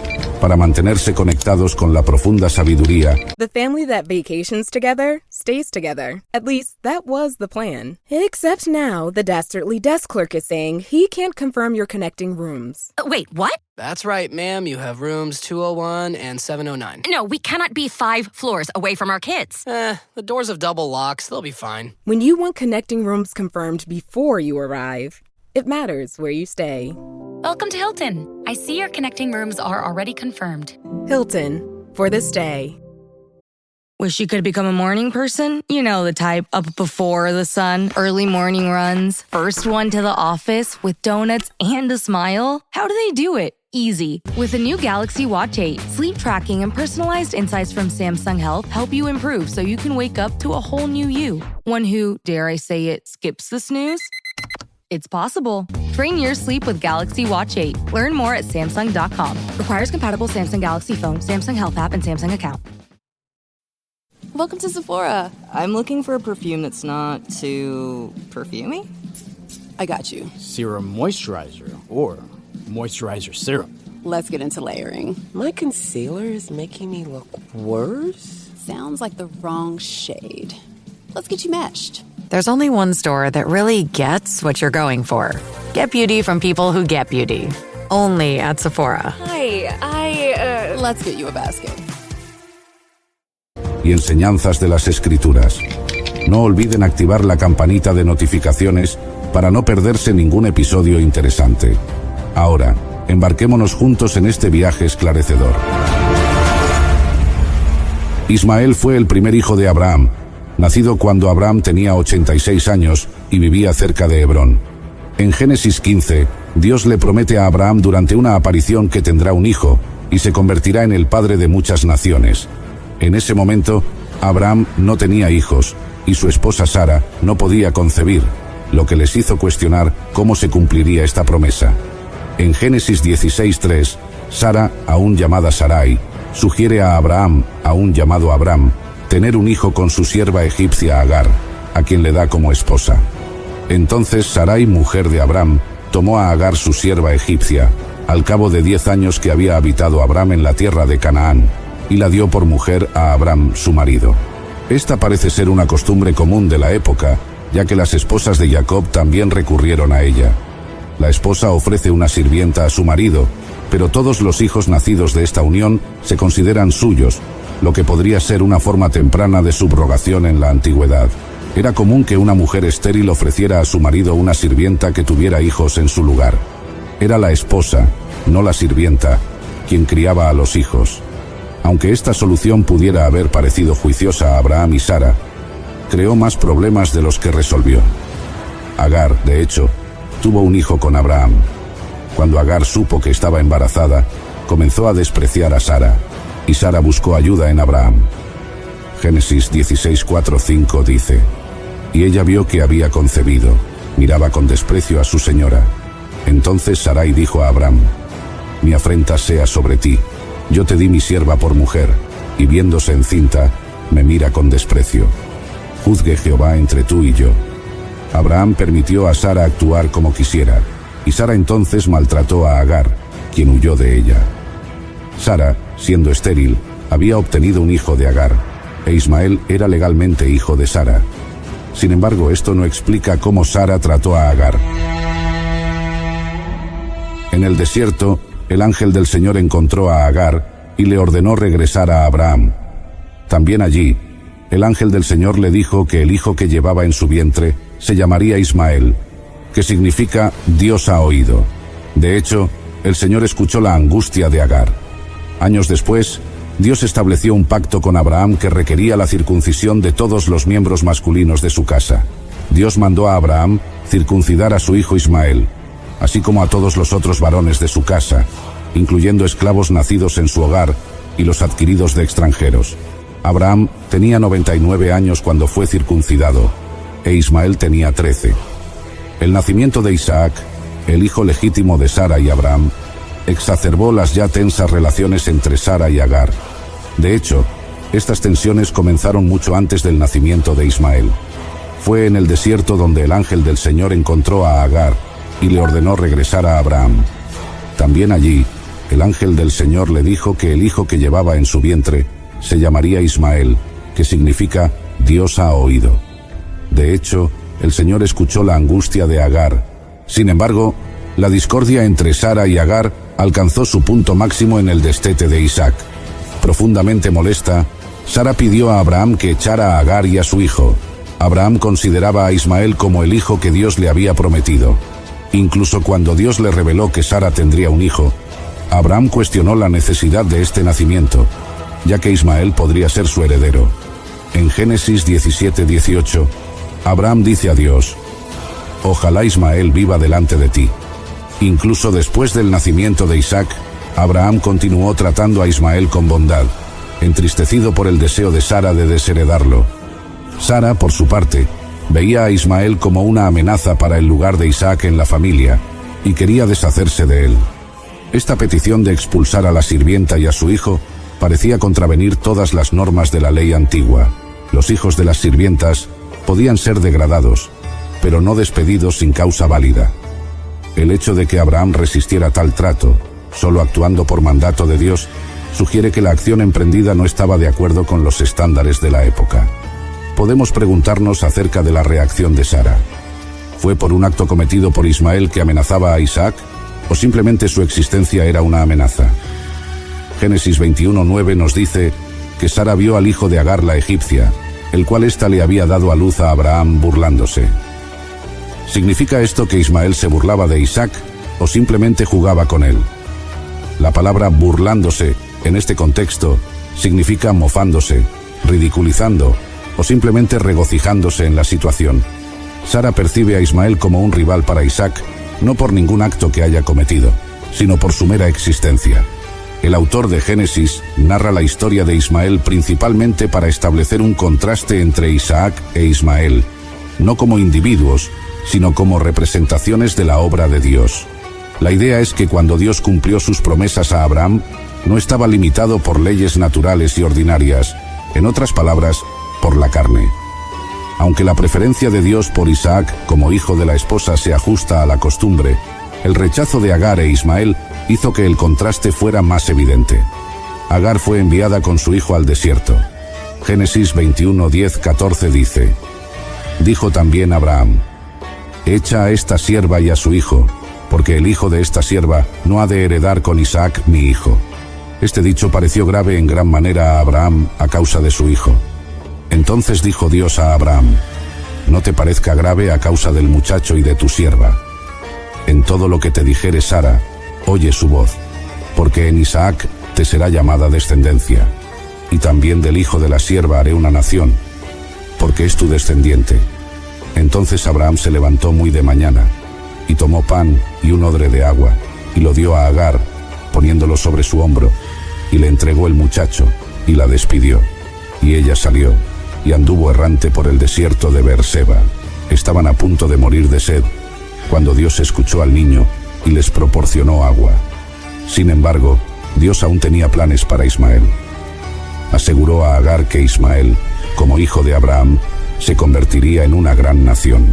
para mantenerse conectados con la profunda sabiduría. The family that vacations together stays together. At least that was the plan. Except now, the dastardly desk clerk is saying he can't confirm your connecting rooms. Wait, what? That's right, ma'am. You have rooms 201 and 709. No, we cannot be 5 floors away from our kids. The doors have double locks. They'll be fine. When you want connecting rooms confirmed before you arrive, it matters where you stay. Welcome to Hilton. I see your connecting rooms are already confirmed. Hilton, for this day. Wish you could become a morning person? You know the type, up before the sun, early morning runs, first one to the office with donuts and a smile. How do they do it? Easy. With the new Galaxy Watch 8, sleep tracking and personalized insights from Samsung Health help you improve so you can wake up to a whole new you. One who, dare I say it, skips the snooze? It's possible. Train your sleep with Galaxy Watch 8. Learn more at Samsung.com. Requires compatible Samsung Galaxy phone, Samsung Health app, and Samsung account. Welcome to Sephora. I'm looking for a perfume that's not too perfumey. I got you. Serum moisturizer or moisturizer serum. Let's get into layering. My concealer is making me look worse. Sounds like the wrong shade. Let's get you matched. There's only one store that really gets what you're going for. Get beauty from people who get beauty. Only at Sephora. Hi, Let's get you a basket. Y enseñanzas de las Escrituras. No olviden activar la campanita de notificaciones para no perderse ningún episodio interesante. Ahora, embarquémonos juntos en este viaje esclarecedor. Ismael fue el primer hijo de Abraham, nacido cuando Abraham tenía 86 años y vivía cerca de Hebrón. En Génesis 15, Dios le promete a Abraham durante una aparición que tendrá un hijo y se convertirá en el padre de muchas naciones. En ese momento, Abraham no tenía hijos y su esposa Sara no podía concebir, lo que les hizo cuestionar cómo se cumpliría esta promesa. En Génesis 16:3, Sara, aún llamada Sarai, sugiere a Abraham, aún llamado Abram, tener un hijo con su sierva egipcia Agar, a quien le da como esposa. Entonces Sarai, mujer de Abram, tomó a Agar su sierva egipcia, al cabo de 10 años que había habitado Abram en la tierra de Canaán, y la dio por mujer a Abram, su marido. Esta parece ser una costumbre común de la época, ya que las esposas de Jacob también recurrieron a ella. La esposa ofrece una sirvienta a su marido, pero todos los hijos nacidos de esta unión se consideran suyos, lo que podría ser una forma temprana de subrogación en la antigüedad. Era común que una mujer estéril ofreciera a su marido una sirvienta que tuviera hijos en su lugar. Era la esposa, no la sirvienta, quien criaba a los hijos. Aunque esta solución pudiera haber parecido juiciosa a Abraham y Sara, creó más problemas de los que resolvió. Agar, de hecho, tuvo un hijo con Abraham. Cuando Agar supo que estaba embarazada, comenzó a despreciar a Sara, y Sara buscó ayuda en Abraham. Génesis 16:4-5 dice: Y ella vio que había concebido, miraba con desprecio a su señora. Entonces Sarai dijo a Abraham: Mi afrenta sea sobre ti, yo te di mi sierva por mujer, y viéndose encinta, me mira con desprecio. Juzgue Jehová entre tú y yo. Abraham permitió a Sara actuar como quisiera, y Sara entonces maltrató a Agar, quien huyó de ella. Sara, siendo estéril, había obtenido un hijo de Agar, e Ismael era legalmente hijo de Sara. Sin embargo, esto no explica cómo Sara trató a Agar. En el desierto, el ángel del Señor encontró a Agar y le ordenó regresar a Abraham. También allí, el ángel del Señor le dijo que el hijo que llevaba en su vientre se llamaría Ismael, que significa Dios ha oído. De hecho, el Señor escuchó la angustia de Agar. Años después, Dios estableció un pacto con Abraham que requería la circuncisión de todos los miembros masculinos de su casa. Dios mandó a Abraham circuncidar a su hijo Ismael, así como a todos los otros varones de su casa, incluyendo esclavos nacidos en su hogar y los adquiridos de extranjeros. Abraham tenía 99 años cuando fue circuncidado, e Ismael tenía 13. El nacimiento de Isaac, el hijo legítimo de Sara y Abraham, exacerbó las ya tensas relaciones entre Sara y Agar. De hecho, estas tensiones comenzaron mucho antes del nacimiento de Ismael. Fue en el desierto donde el ángel del Señor encontró a Agar y le ordenó regresar a Abraham. También allí, el ángel del Señor le dijo que el hijo que llevaba en su vientre se llamaría Ismael, que significa Dios ha oído. De hecho, el Señor escuchó la angustia de Agar. Sin embargo, la discordia entre Sara y Agar alcanzó su punto máximo en el destete de Isaac. Profundamente molesta, Sara pidió a Abraham que echara a Agar y a su hijo. Abraham consideraba a Ismael como el hijo que Dios le había prometido. Incluso cuando Dios le reveló que Sara tendría un hijo, Abraham cuestionó la necesidad de este nacimiento, ya que Ismael podría ser su heredero. En Génesis 17:18, Abraham dice a Dios: Ojalá Ismael viva delante de ti. Incluso después del nacimiento de Isaac, Abraham continuó tratando a Ismael con bondad, entristecido por el deseo de Sara de desheredarlo. Sara, por su parte, veía a Ismael como una amenaza para el lugar de Isaac en la familia, y quería deshacerse de él. Esta petición de expulsar a la sirvienta y a su hijo parecía contravenir todas las normas de la ley antigua. Los hijos de las sirvientas podían ser degradados, pero no despedidos sin causa válida. El hecho de que Abraham resistiera tal trato, solo actuando por mandato de Dios, sugiere que la acción emprendida no estaba de acuerdo con los estándares de la época. Podemos preguntarnos acerca de la reacción de Sara. ¿Fue por un acto cometido por Ismael que amenazaba a Isaac, o simplemente su existencia era una amenaza? Génesis 21:9 nos dice que Sara vio al hijo de Agar la egipcia, el cual ésta le había dado a luz a Abraham burlándose. ¿Significa esto que Ismael se burlaba de Isaac o simplemente jugaba con él? La palabra burlándose, en este contexto, significa mofándose, ridiculizando o simplemente regocijándose en la situación. Sara percibe a Ismael como un rival para Isaac, no por ningún acto que haya cometido, sino por su mera existencia. El autor de Génesis narra la historia de Ismael principalmente para establecer un contraste entre Isaac e Ismael, no como individuos, sino como representaciones de la obra de Dios. La idea es que cuando Dios cumplió sus promesas a Abraham, no estaba limitado por leyes naturales y ordinarias, en otras palabras, por la carne. Aunque la preferencia de Dios por Isaac como hijo de la esposa se ajusta a la costumbre, el rechazo de Agar e Ismael hizo que el contraste fuera más evidente. Agar fue enviada con su hijo al desierto. Génesis 21, 10, 14 dice: Dijo también Abraham: Echa a esta sierva y a su hijo, porque el hijo de esta sierva no ha de heredar con Isaac mi hijo. Este dicho pareció grave en gran manera a Abraham a causa de su hijo. Entonces dijo Dios a Abraham: No te parezca grave a causa del muchacho y de tu sierva. En todo lo que te dijere Sara, oye su voz, porque en Isaac te será llamada descendencia, y también del hijo de la sierva haré una nación, porque es tu descendiente. Entonces Abraham se levantó muy de mañana, y tomó pan y un odre de agua, y lo dio a Agar, poniéndolo sobre su hombro, y le entregó el muchacho, y la despidió. Y ella salió, y anduvo errante por el desierto de Beerseba. Estaban a punto de morir de sed, cuando Dios escuchó al niño, y les proporcionó agua. Sin embargo, Dios aún tenía planes para Ismael. Aseguró a Agar que Ismael, como hijo de Abraham, se convertiría en una gran nación.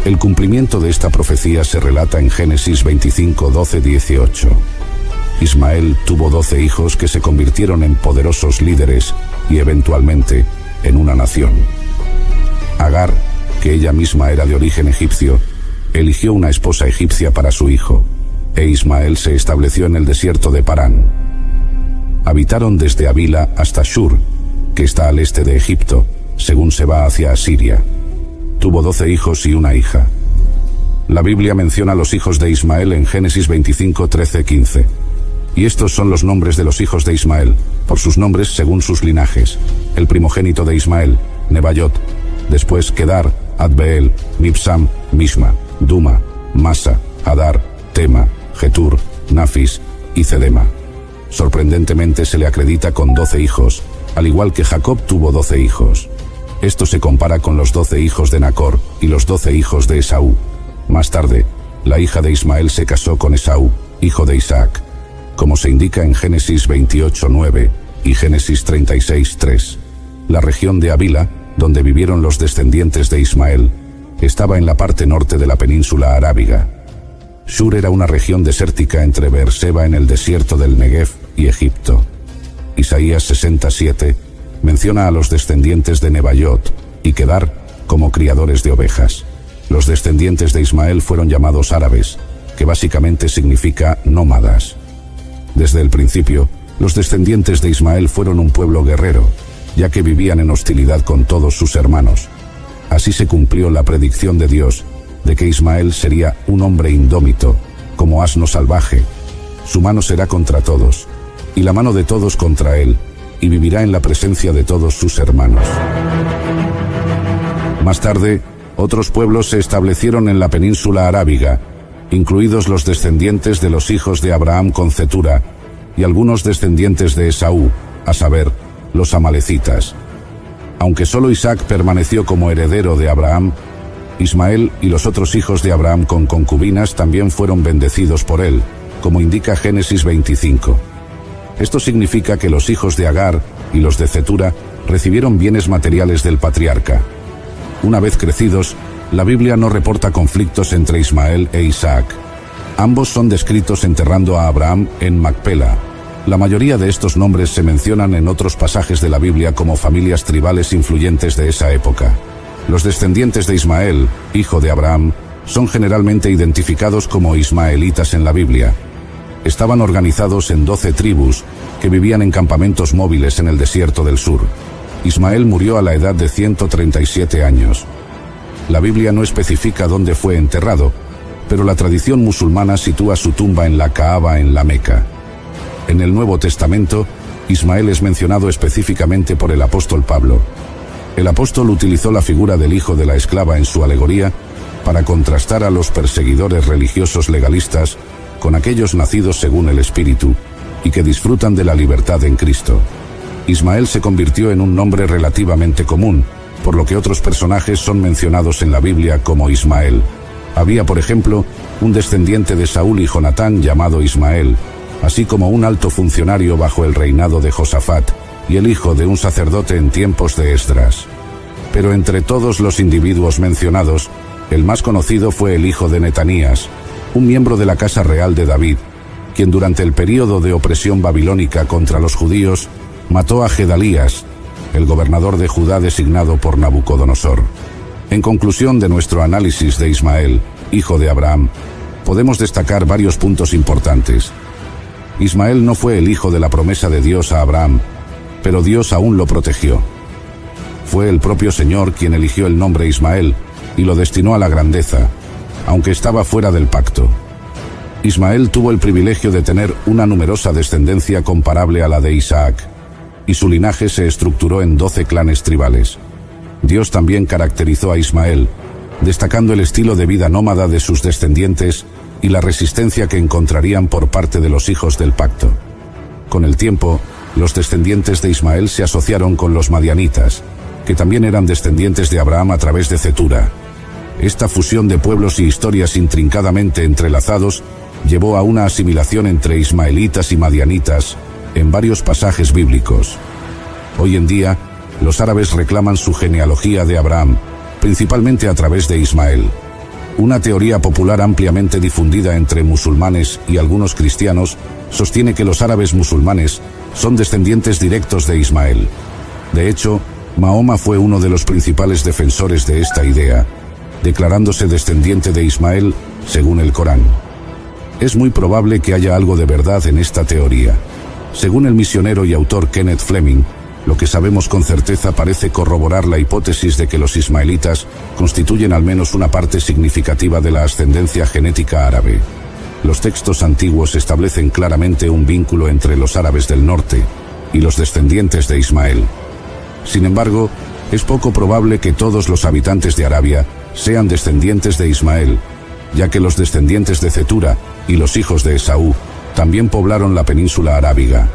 El cumplimiento de esta profecía se relata en Génesis 25, 12, 18. Ismael tuvo 12 hijos que se convirtieron en poderosos líderes y eventualmente en una nación. Agar, que ella misma era de origen egipcio, eligió una esposa egipcia para su hijo, e Ismael se estableció en el desierto de Parán. Habitaron desde Havila hasta Shur, que está al este de Egipto, según se va hacia Asiria. Tuvo 12 hijos y una hija. La Biblia menciona los hijos de Ismael en Génesis 25, 13, 15. Y estos son los nombres de los hijos de Ismael, por sus nombres según sus linajes. El primogénito de Ismael, Nebayot. Después Kedar, Adbeel, Mibsam, Mishma, Duma, Masa, Hadar, Tema, Getur, Nafis y Cedema. Sorprendentemente se le acredita con 12 hijos, al igual que Jacob tuvo 12 hijos. Esto se compara con los 12 hijos de Nacor y los 12 hijos de Esaú. Más tarde, la hija de Ismael se casó con Esaú, hijo de Isaac, como se indica en Génesis 28, 9 y Génesis 36, 3. La región de Havila, donde vivieron los descendientes de Ismael, estaba en la parte norte de la península arábiga. Shur era una región desértica entre Beerseba en el desierto del Negev y Egipto. Isaías 67 menciona a los descendientes de Nebayot y Kedar como criadores de ovejas. Los descendientes de Ismael fueron llamados árabes, que básicamente significa nómadas. Desde el principio, los descendientes de Ismael fueron un pueblo guerrero, ya que vivían en hostilidad con todos sus hermanos. Así se cumplió la predicción de Dios de que Ismael sería un hombre indómito, como asno salvaje. Su mano será contra todos, y la mano de todos contra él, y vivirá en la presencia de todos sus hermanos. Más tarde, otros pueblos se establecieron en la península arábiga, incluidos los descendientes de los hijos de Abraham con Cetura, y algunos descendientes de Esaú, a saber, los amalecitas. Aunque solo Isaac permaneció como heredero de Abraham, Ismael y los otros hijos de Abraham con concubinas también fueron bendecidos por él, como indica Génesis 25. Esto significa que los hijos de Agar y los de Cetura recibieron bienes materiales del patriarca. Una vez crecidos, la Biblia no reporta conflictos entre Ismael e Isaac. Ambos son descritos enterrando a Abraham en Macpela. La mayoría de estos nombres se mencionan en otros pasajes de la Biblia como familias tribales influyentes de esa época. Los descendientes de Ismael, hijo de Abraham, son generalmente identificados como ismaelitas en la Biblia. Estaban organizados en 12 tribus que vivían en campamentos móviles en el desierto del sur. Ismael murió a la edad de 137 años. La Biblia no especifica dónde fue enterrado, pero la tradición musulmana sitúa su tumba en la Kaaba en la Meca. En el Nuevo Testamento, Ismael es mencionado específicamente por el apóstol Pablo. El apóstol utilizó la figura del hijo de la esclava en su alegoría para contrastar a los perseguidores religiosos legalistas con aquellos nacidos según el Espíritu y que disfrutan de la libertad en Cristo. Ismael se convirtió en un nombre relativamente común, por lo que otros personajes son mencionados en la Biblia como Ismael. Había, por ejemplo, un descendiente de Saúl y Jonatán llamado Ismael, así como un alto funcionario bajo el reinado de Josafat y el hijo de un sacerdote en tiempos de Esdras. Pero entre todos los individuos mencionados, el más conocido fue el hijo de Netanías, un miembro de la casa real de David, quien durante el período de opresión babilónica contra los judíos mató a Gedalías, el gobernador de Judá designado por Nabucodonosor. En conclusión de nuestro análisis de Ismael, hijo de Abraham, podemos destacar varios puntos importantes. Ismael no fue el hijo de la promesa de Dios a Abraham, pero Dios aún lo protegió. Fue el propio Señor quien eligió el nombre Ismael y lo destinó a la grandeza, aunque estaba fuera del pacto. Ismael tuvo el privilegio de tener una numerosa descendencia comparable a la de Isaac, y su linaje se estructuró en 12 clanes tribales. Dios también caracterizó a Ismael, destacando el estilo de vida nómada de sus descendientes y la resistencia que encontrarían por parte de los hijos del pacto. Con el tiempo, los descendientes de Ismael se asociaron con los madianitas, que también eran descendientes de Abraham a través de Cetura. Esta fusión de pueblos y historias intrincadamente entrelazados llevó a una asimilación entre ismaelitas y madianitas en varios pasajes bíblicos. Hoy en día, los árabes reclaman su genealogía de Abraham, principalmente a través de Ismael. Una teoría popular ampliamente difundida entre musulmanes y algunos cristianos sostiene que los árabes musulmanes son descendientes directos de Ismael. De hecho, Mahoma fue uno de los principales defensores de esta idea, declarándose descendiente de Ismael según el Corán. Es muy probable que haya algo de verdad en esta teoría. Según el misionero y autor Kenneth Fleming, lo que sabemos con certeza parece corroborar la hipótesis de que los ismaelitas constituyen al menos una parte significativa de la ascendencia genética árabe. Los textos antiguos establecen claramente un vínculo entre los árabes del norte y los descendientes de Ismael. Sin embargo, es poco probable que todos los habitantes de Arabia sean descendientes de Ismael, ya que los descendientes de Cetura y los hijos de Esaú también poblaron la península arábiga.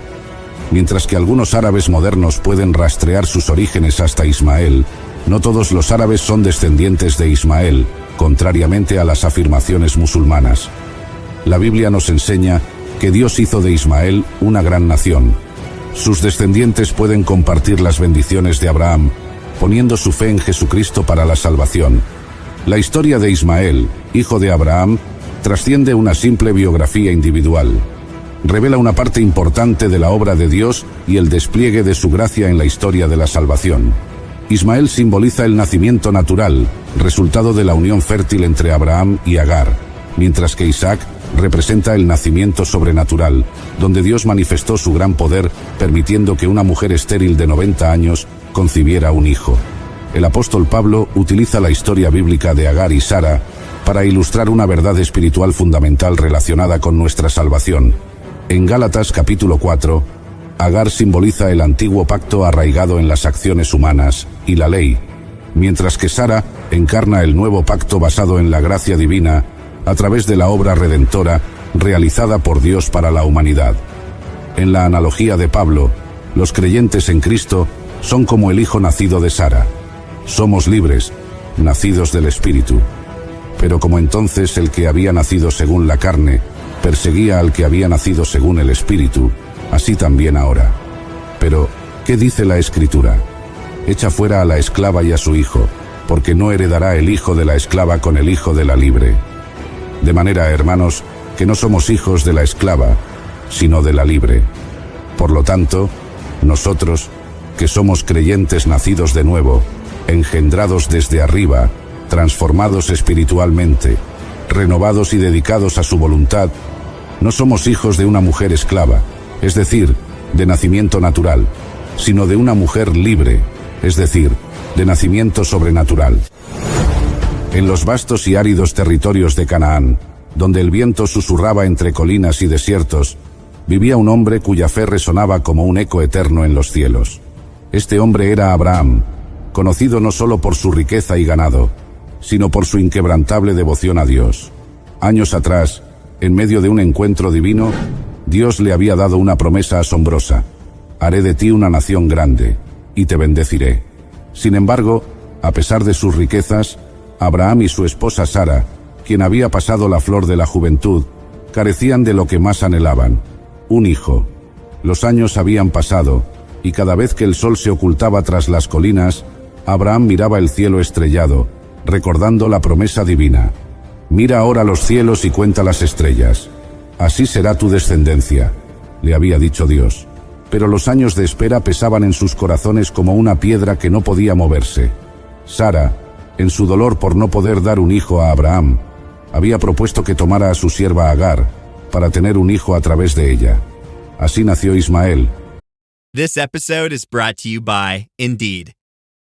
Mientras que algunos árabes modernos pueden rastrear sus orígenes hasta Ismael, no todos los árabes son descendientes de Ismael, contrariamente a las afirmaciones musulmanas. La Biblia nos enseña que Dios hizo de Ismael una gran nación. Sus descendientes pueden compartir las bendiciones de Abraham, poniendo su fe en Jesucristo para la salvación. La historia de Ismael, hijo de Abraham, trasciende una simple biografía individual. Revela una parte importante de la obra de Dios y el despliegue de su gracia en la historia de la salvación. Ismael simboliza el nacimiento natural, resultado de la unión fértil entre Abraham y Agar, mientras que Isaac representa el nacimiento sobrenatural, donde Dios manifestó su gran poder, permitiendo que una mujer estéril de 90 años concibiera un hijo. El apóstol Pablo utiliza la historia bíblica de Agar y Sara para ilustrar una verdad espiritual fundamental relacionada con nuestra salvación. En Gálatas capítulo 4, Agar simboliza el antiguo pacto arraigado en las acciones humanas y la ley, mientras que Sara encarna el nuevo pacto basado en la gracia divina a través de la obra redentora realizada por Dios para la humanidad. En la analogía de Pablo, los creyentes en Cristo son como el hijo nacido de Sara. Somos libres, nacidos del Espíritu. Pero como entonces el que había nacido según la carne perseguía al que había nacido según el Espíritu, así también ahora. Pero, ¿qué dice la Escritura? Echa fuera a la esclava y a su hijo, porque no heredará el hijo de la esclava con el hijo de la libre. De manera, hermanos, que no somos hijos de la esclava, sino de la libre. Por lo tanto, nosotros, que somos creyentes nacidos de nuevo, engendrados desde arriba, transformados espiritualmente, renovados y dedicados a su voluntad, no somos hijos de una mujer esclava, es decir, de nacimiento natural, sino de una mujer libre, es decir, de nacimiento sobrenatural. En los vastos y áridos territorios de Canaán, donde el viento susurraba entre colinas y desiertos, vivía un hombre cuya fe resonaba como un eco eterno en los cielos. Este hombre era Abraham, conocido no solo por su riqueza y ganado, sino por su inquebrantable devoción a Dios. Años atrás, en medio de un encuentro divino, Dios le había dado una promesa asombrosa: haré de ti una nación grande, y te bendeciré. Sin embargo, a pesar de sus riquezas, Abraham y su esposa Sara, quien había pasado la flor de la juventud, carecían de lo que más anhelaban: un hijo. Los años habían pasado, y cada vez que el sol se ocultaba tras las colinas, Abraham miraba el cielo estrellado, recordando la promesa divina: mira ahora los cielos y cuenta las estrellas. Así será tu descendencia, le había dicho Dios. Pero los años de espera pesaban en sus corazones como una piedra que no podía moverse. Sara, en su dolor por no poder dar un hijo a Abraham, había propuesto que tomara a su sierva Agar para tener un hijo a través de ella. Así nació Ismael. This episode is brought to you by Indeed.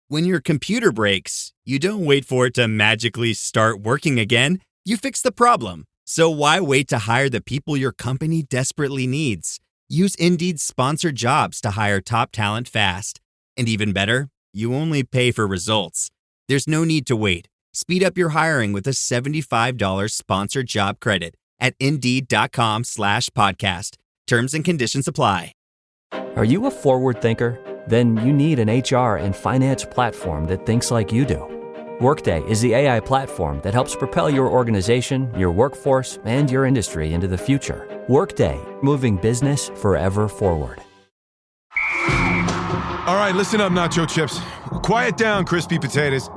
When your computer breaks, you don't wait for it to magically start working again. You fix the problem. So why wait to hire the people your company desperately needs? Use Indeed's sponsored jobs to hire top talent fast. And even better, you only pay for results. There's no need to wait. Speed up your hiring with a $75 sponsored job credit at Indeed.com/podcast. Terms and conditions apply. Are you a forward thinker? Then you need an HR and finance platform that thinks like you do. Workday is the AI platform that helps propel your organization, your workforce, and your industry into the future. Workday, moving business forever forward. All right, listen up, nacho chips. Quiet down, crispy potatoes.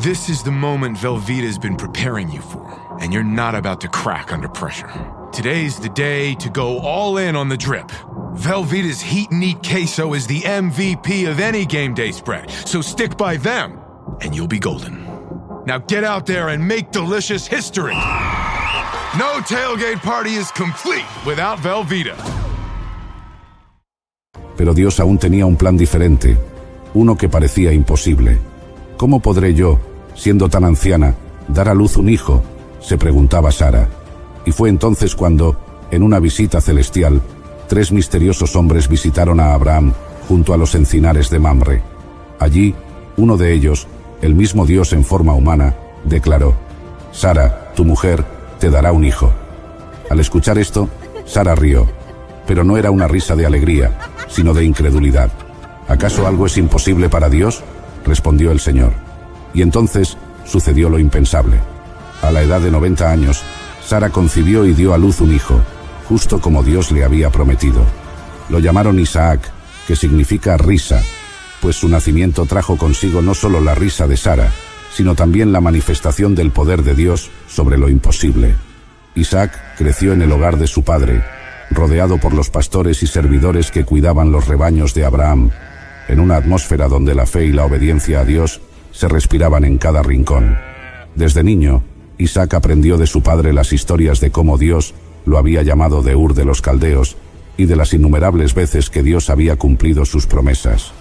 This is the moment Velveeta's been preparing you for, and you're not about to crack under pressure. Today's the day to go all in on the drip. Velveeta's Heat and Eat Queso is the MVP of any game day spread, so stick by them, and you'll be golden. Now get out there and make delicious history. No tailgate party is complete without Velveeta. Pero Dios aún tenía un plan diferente, uno que parecía imposible. ¿Cómo podré yo, siendo tan anciana, dar a luz un hijo?, se preguntaba Sara. Y fue entonces cuando, en una visita celestial, 3 misteriosos hombres visitaron a Abraham junto a los encinares de Mamre. Allí, uno de ellos, el mismo Dios en forma humana, declaró: «Sara, tu mujer, te dará un hijo». Al escuchar esto, Sara rió, pero no era una risa de alegría, sino de incredulidad. ¿Acaso algo es imposible para Dios?, respondió el Señor. Y entonces sucedió lo impensable. A la edad de 90 años, Sara concibió y dio a luz un hijo, justo como Dios le había prometido. Lo llamaron Isaac, que significa risa, pues su nacimiento trajo consigo no solo la risa de Sara, sino también la manifestación del poder de Dios sobre lo imposible. Isaac creció en el hogar de su padre, rodeado por los pastores y servidores que cuidaban los rebaños de Abraham, en una atmósfera donde la fe y la obediencia a Dios se respiraban en cada rincón. Desde niño, Isaac aprendió de su padre las historias de cómo Dios lo había llamado de Ur de los Caldeos y de las innumerables veces que Dios había cumplido sus promesas.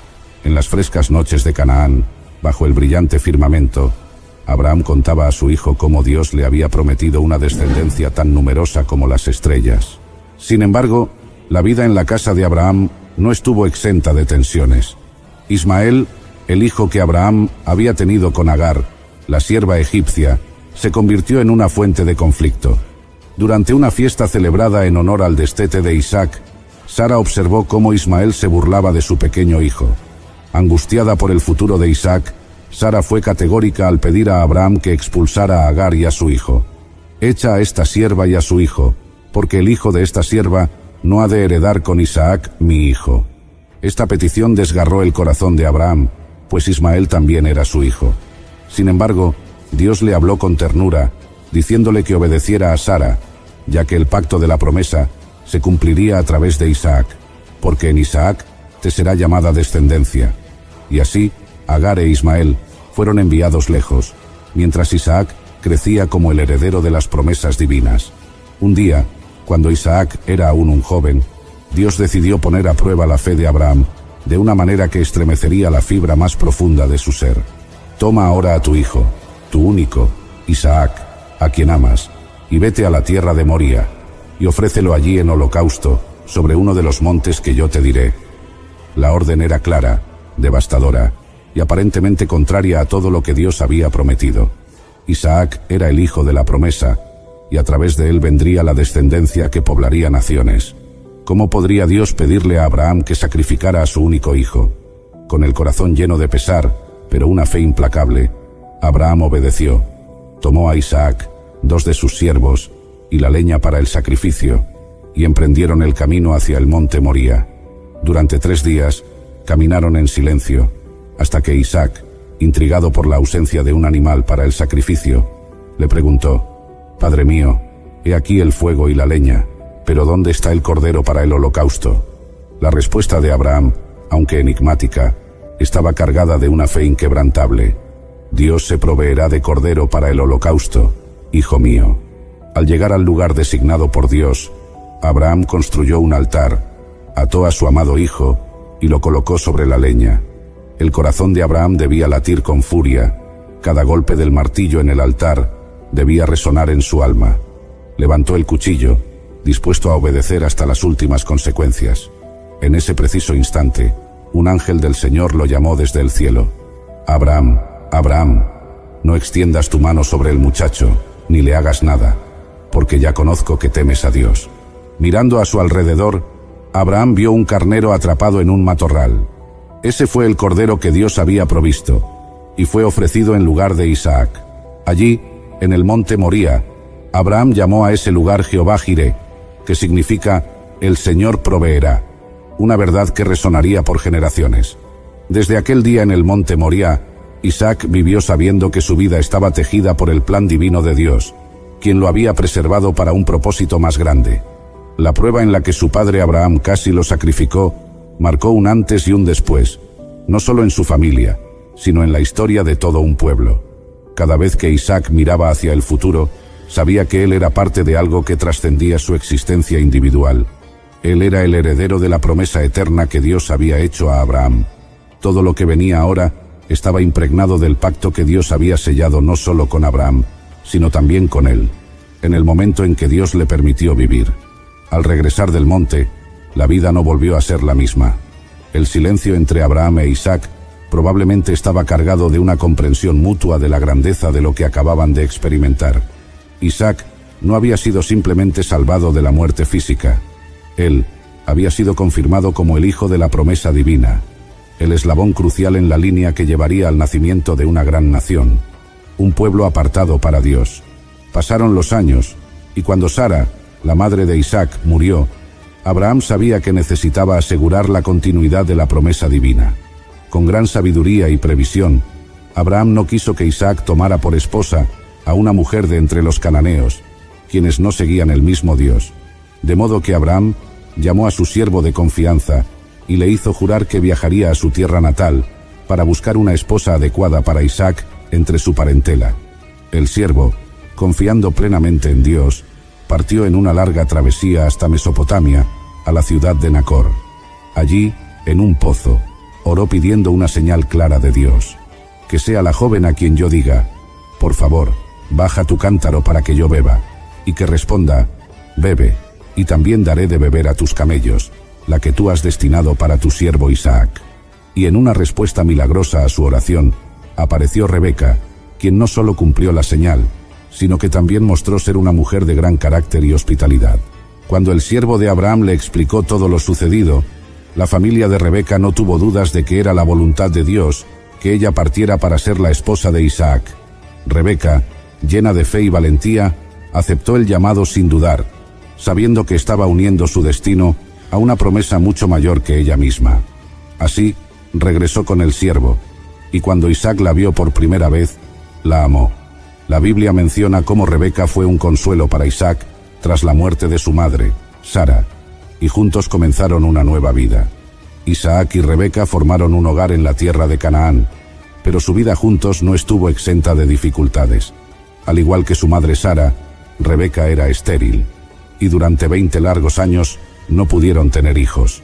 En las frescas noches de Canaán, bajo el brillante firmamento, Abraham contaba a su hijo cómo Dios le había prometido una descendencia tan numerosa como las estrellas. Sin embargo, la vida en la casa de Abraham no estuvo exenta de tensiones. Ismael, el hijo que Abraham había tenido con Agar, la sierva egipcia, se convirtió en una fuente de conflicto. Durante una fiesta celebrada en honor al destete de Isaac, Sara observó cómo Ismael se burlaba de su pequeño hijo. Angustiada por el futuro de Isaac, Sara fue categórica al pedir a Abraham que expulsara a Agar y a su hijo. «Echa a esta sierva y a su hijo, porque el hijo de esta sierva no ha de heredar con Isaac, mi hijo». Esta petición desgarró el corazón de Abraham, pues Ismael también era su hijo. Sin embargo, Dios le habló con ternura, diciéndole que obedeciera a Sara, ya que el pacto de la promesa se cumpliría a través de Isaac, porque en Isaac te será llamada descendencia. Y así, Agar e Ismael fueron enviados lejos, mientras Isaac crecía como el heredero de las promesas divinas. Un día, cuando Isaac era aún un joven, Dios decidió poner a prueba la fe de Abraham, de una manera que estremecería la fibra más profunda de su ser. «Toma ahora a tu hijo, tu único, Isaac, a quien amas, y vete a la tierra de Moría, y ofrécelo allí en holocausto, sobre uno de los montes que yo te diré». La orden era clara, devastadora, y aparentemente contraria a todo lo que Dios había prometido. Isaac era el hijo de la promesa, y a través de él vendría la descendencia que poblaría naciones. ¿Cómo podría Dios pedirle a Abraham que sacrificara a su único hijo? Con el corazón lleno de pesar, pero una fe implacable, Abraham obedeció. Tomó a Isaac, 2 de sus siervos, y la leña para el sacrificio, y emprendieron el camino hacia el monte Moría. Durante 3 días, caminaron en silencio, hasta que Isaac, intrigado por la ausencia de un animal para el sacrificio, le preguntó: «Padre mío, he aquí el fuego y la leña, «¿Pero dónde está el cordero para el holocausto?». La respuesta de Abraham, aunque enigmática, estaba cargada de una fe inquebrantable. «Dios se proveerá de cordero para el holocausto, hijo mío». Al llegar al lugar designado por Dios, Abraham construyó un altar, ató a su amado hijo y lo colocó sobre la leña. El corazón de Abraham debía latir con furia. Cada golpe del martillo en el altar debía resonar en su alma. Levantó el cuchillo, dispuesto a obedecer hasta las últimas consecuencias. En ese preciso instante, un ángel del Señor lo llamó desde el cielo. «Abraham, Abraham, no extiendas tu mano sobre el muchacho, ni le hagas nada, porque ya conozco que temes a Dios». Mirando a su alrededor, Abraham vio un carnero atrapado en un matorral. Ese fue el cordero que Dios había provisto, y fue ofrecido en lugar de Isaac. Allí, en el monte Moría, Abraham llamó a ese lugar Jehová Jireh, que significa «El Señor proveerá», una verdad que resonaría por generaciones. Desde aquel día en el monte Moría, Isaac vivió sabiendo que su vida estaba tejida por el plan divino de Dios, quien lo había preservado para un propósito más grande. La prueba en la que su padre Abraham casi lo sacrificó marcó un antes y un después, no solo en su familia, sino en la historia de todo un pueblo. Cada vez que Isaac miraba hacia el futuro, sabía que él era parte de algo que trascendía su existencia individual. Él era el heredero de la promesa eterna que Dios había hecho a Abraham. Todo lo que venía ahora estaba impregnado del pacto que Dios había sellado no solo con Abraham, sino también con él, en el momento en que Dios le permitió vivir. Al regresar del monte, la vida no volvió a ser la misma. El silencio entre Abraham e Isaac probablemente estaba cargado de una comprensión mutua de la grandeza de lo que acababan de experimentar. Isaac no había sido simplemente salvado de la muerte física. Él había sido confirmado como el hijo de la promesa divina, el eslabón crucial en la línea que llevaría al nacimiento de una gran nación, un pueblo apartado para Dios. Pasaron los años, y cuando Sara, la madre de Isaac, murió, Abraham sabía que necesitaba asegurar la continuidad de la promesa divina. Con gran sabiduría y previsión, Abraham no quiso que Isaac tomara por esposa a una mujer de entre los cananeos, quienes no seguían el mismo Dios. De modo que Abraham llamó a su siervo de confianza y le hizo jurar que viajaría a su tierra natal para buscar una esposa adecuada para Isaac entre su parentela. El siervo, confiando plenamente en Dios, partió en una larga travesía hasta Mesopotamia, a la ciudad de Nacor. Allí, en un pozo, oró pidiendo una señal clara de Dios. Que sea la joven a quien yo diga, por favor, baja tu cántaro para que yo beba, y que responda, bebe, y también daré de beber a tus camellos, la que tú has destinado para tu siervo Isaac. Y en una respuesta milagrosa a su oración, apareció Rebeca, quien no solo cumplió la señal, sino que también mostró ser una mujer de gran carácter y hospitalidad. Cuando el siervo de Abraham le explicó todo lo sucedido, la familia de Rebeca no tuvo dudas de que era la voluntad de Dios que ella partiera para ser la esposa de Isaac. Rebeca, llena de fe y valentía, aceptó el llamado sin dudar, sabiendo que estaba uniendo su destino a una promesa mucho mayor que ella misma. Así, regresó con el siervo, y cuando Isaac la vio por primera vez, la amó. La Biblia menciona cómo Rebeca fue un consuelo para Isaac tras la muerte de su madre, Sara, y juntos comenzaron una nueva vida. Isaac y Rebeca formaron un hogar en la tierra de Canaán, pero su vida juntos no estuvo exenta de dificultades. Al igual que su madre Sara, Rebeca era estéril, y durante 20 largos años no pudieron tener hijos.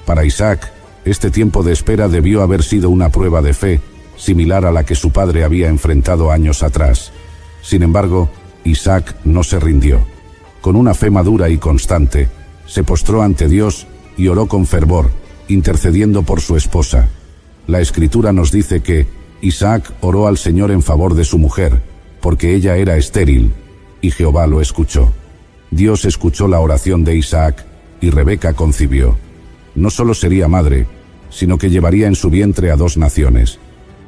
Para Isaac, este tiempo de espera debió haber sido una prueba de fe, similar a la que su padre había enfrentado años atrás. Sin embargo, Isaac no se rindió. Con una fe madura y constante, se postró ante Dios y oró con fervor, intercediendo por su esposa. La Escritura nos dice que Isaac oró al Señor en favor de su mujer, porque ella era estéril, y Jehová lo escuchó. Dios escuchó la oración de Isaac, y Rebeca concibió. No solo sería madre, sino que llevaría en su vientre a 2 naciones.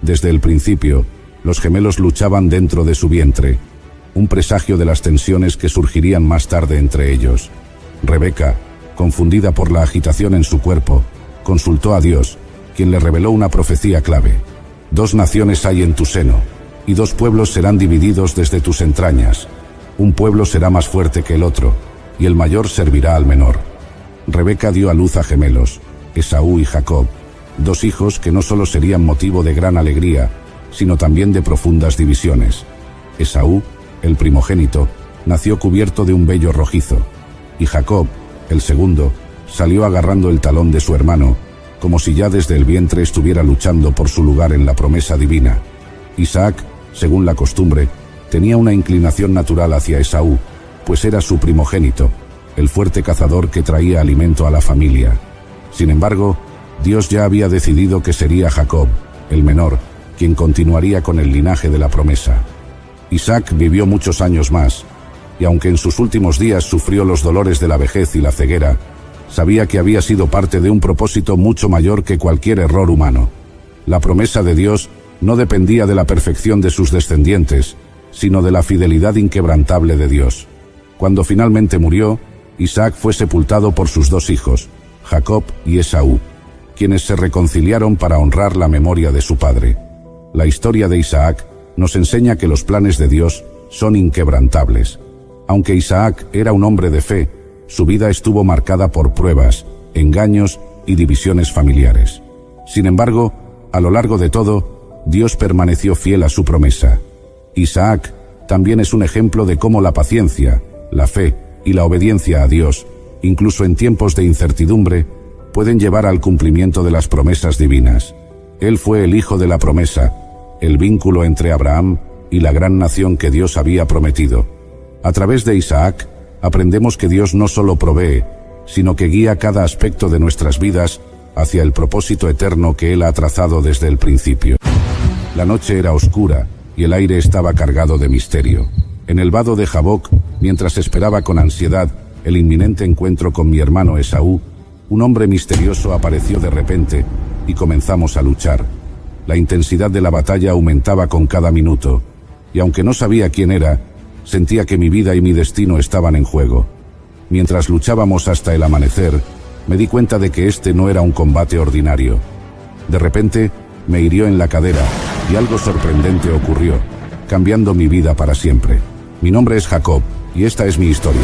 Desde el principio, los gemelos luchaban dentro de su vientre, un presagio de las tensiones que surgirían más tarde entre ellos. Rebeca, confundida por la agitación en su cuerpo, consultó a Dios, quien le reveló una profecía clave. 2 naciones hay en tu seno, y 2 pueblos serán divididos desde tus entrañas. Un pueblo será más fuerte que el otro, y el mayor servirá al menor. Rebeca dio a luz a gemelos, Esaú y Jacob, 2 hijos que no solo serían motivo de gran alegría, sino también de profundas divisiones. Esaú, el primogénito, nació cubierto de un vello rojizo, y Jacob, el segundo, salió agarrando el talón de su hermano, como si ya desde el vientre estuviera luchando por su lugar en la promesa divina. Isaac, según la costumbre, tenía una inclinación natural hacia Esaú, pues era su primogénito, el fuerte cazador que traía alimento a la familia. Sin embargo, Dios ya había decidido que sería Jacob, el menor, quien continuaría con el linaje de la promesa. Isaac vivió muchos años más, y aunque en sus últimos días sufrió los dolores de la vejez y la ceguera, sabía que había sido parte de un propósito mucho mayor que cualquier error humano. La promesa de Dios no dependía de la perfección de sus descendientes, sino de la fidelidad inquebrantable de Dios. Cuando finalmente murió, Isaac fue sepultado por sus 2 hijos, Jacob y Esaú, quienes se reconciliaron para honrar la memoria de su padre. La historia de Isaac nos enseña que los planes de Dios son inquebrantables. Aunque Isaac era un hombre de fe, su vida estuvo marcada por pruebas, engaños y divisiones familiares. Sin embargo, a lo largo de todo, Dios permaneció fiel a su promesa. Isaac también es un ejemplo de cómo la paciencia, la fe y la obediencia a Dios, incluso en tiempos de incertidumbre, pueden llevar al cumplimiento de las promesas divinas. Él fue el hijo de la promesa, el vínculo entre Abraham y la gran nación que Dios había prometido. A través de Isaac, aprendemos que Dios no solo provee, sino que guía cada aspecto de nuestras vidas hacia el propósito eterno que Él ha trazado desde el principio. La noche era oscura y el aire estaba cargado de misterio. En el vado de Jaboc, mientras esperaba con ansiedad el inminente encuentro con mi hermano Esaú, un hombre misterioso apareció de repente y comenzamos a luchar. La intensidad de la batalla aumentaba con cada minuto, y aunque no sabía quién era, sentía que mi vida y mi destino estaban en juego. Mientras luchábamos hasta el amanecer, me di cuenta de que este no era un combate ordinario. De repente, me hirió en la cadera, y algo sorprendente ocurrió, cambiando mi vida para siempre. Mi nombre es Jacob, y esta es mi historia.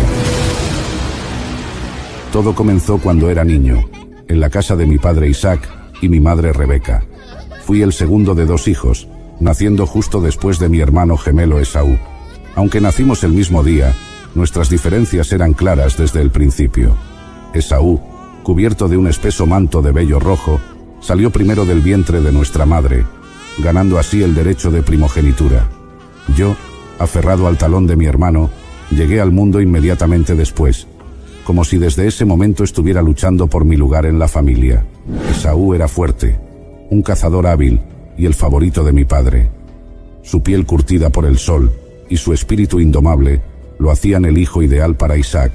Todo comenzó cuando era niño, en la casa de mi padre Isaac y mi madre Rebeca. Fui el segundo de 2 hijos, naciendo justo después de mi hermano gemelo Esaú. Aunque nacimos el mismo día, nuestras diferencias eran claras desde el principio. Esaú, cubierto de un espeso manto de vello rojo, salió primero del vientre de nuestra madre, ganando así el derecho de primogenitura. Yo, aferrado al talón de mi hermano, llegué al mundo inmediatamente después, como si desde ese momento estuviera luchando por mi lugar en la familia. Esaú era fuerte, un cazador hábil y el favorito de mi padre. Su piel curtida por el sol y su espíritu indomable lo hacían el hijo ideal para Isaac,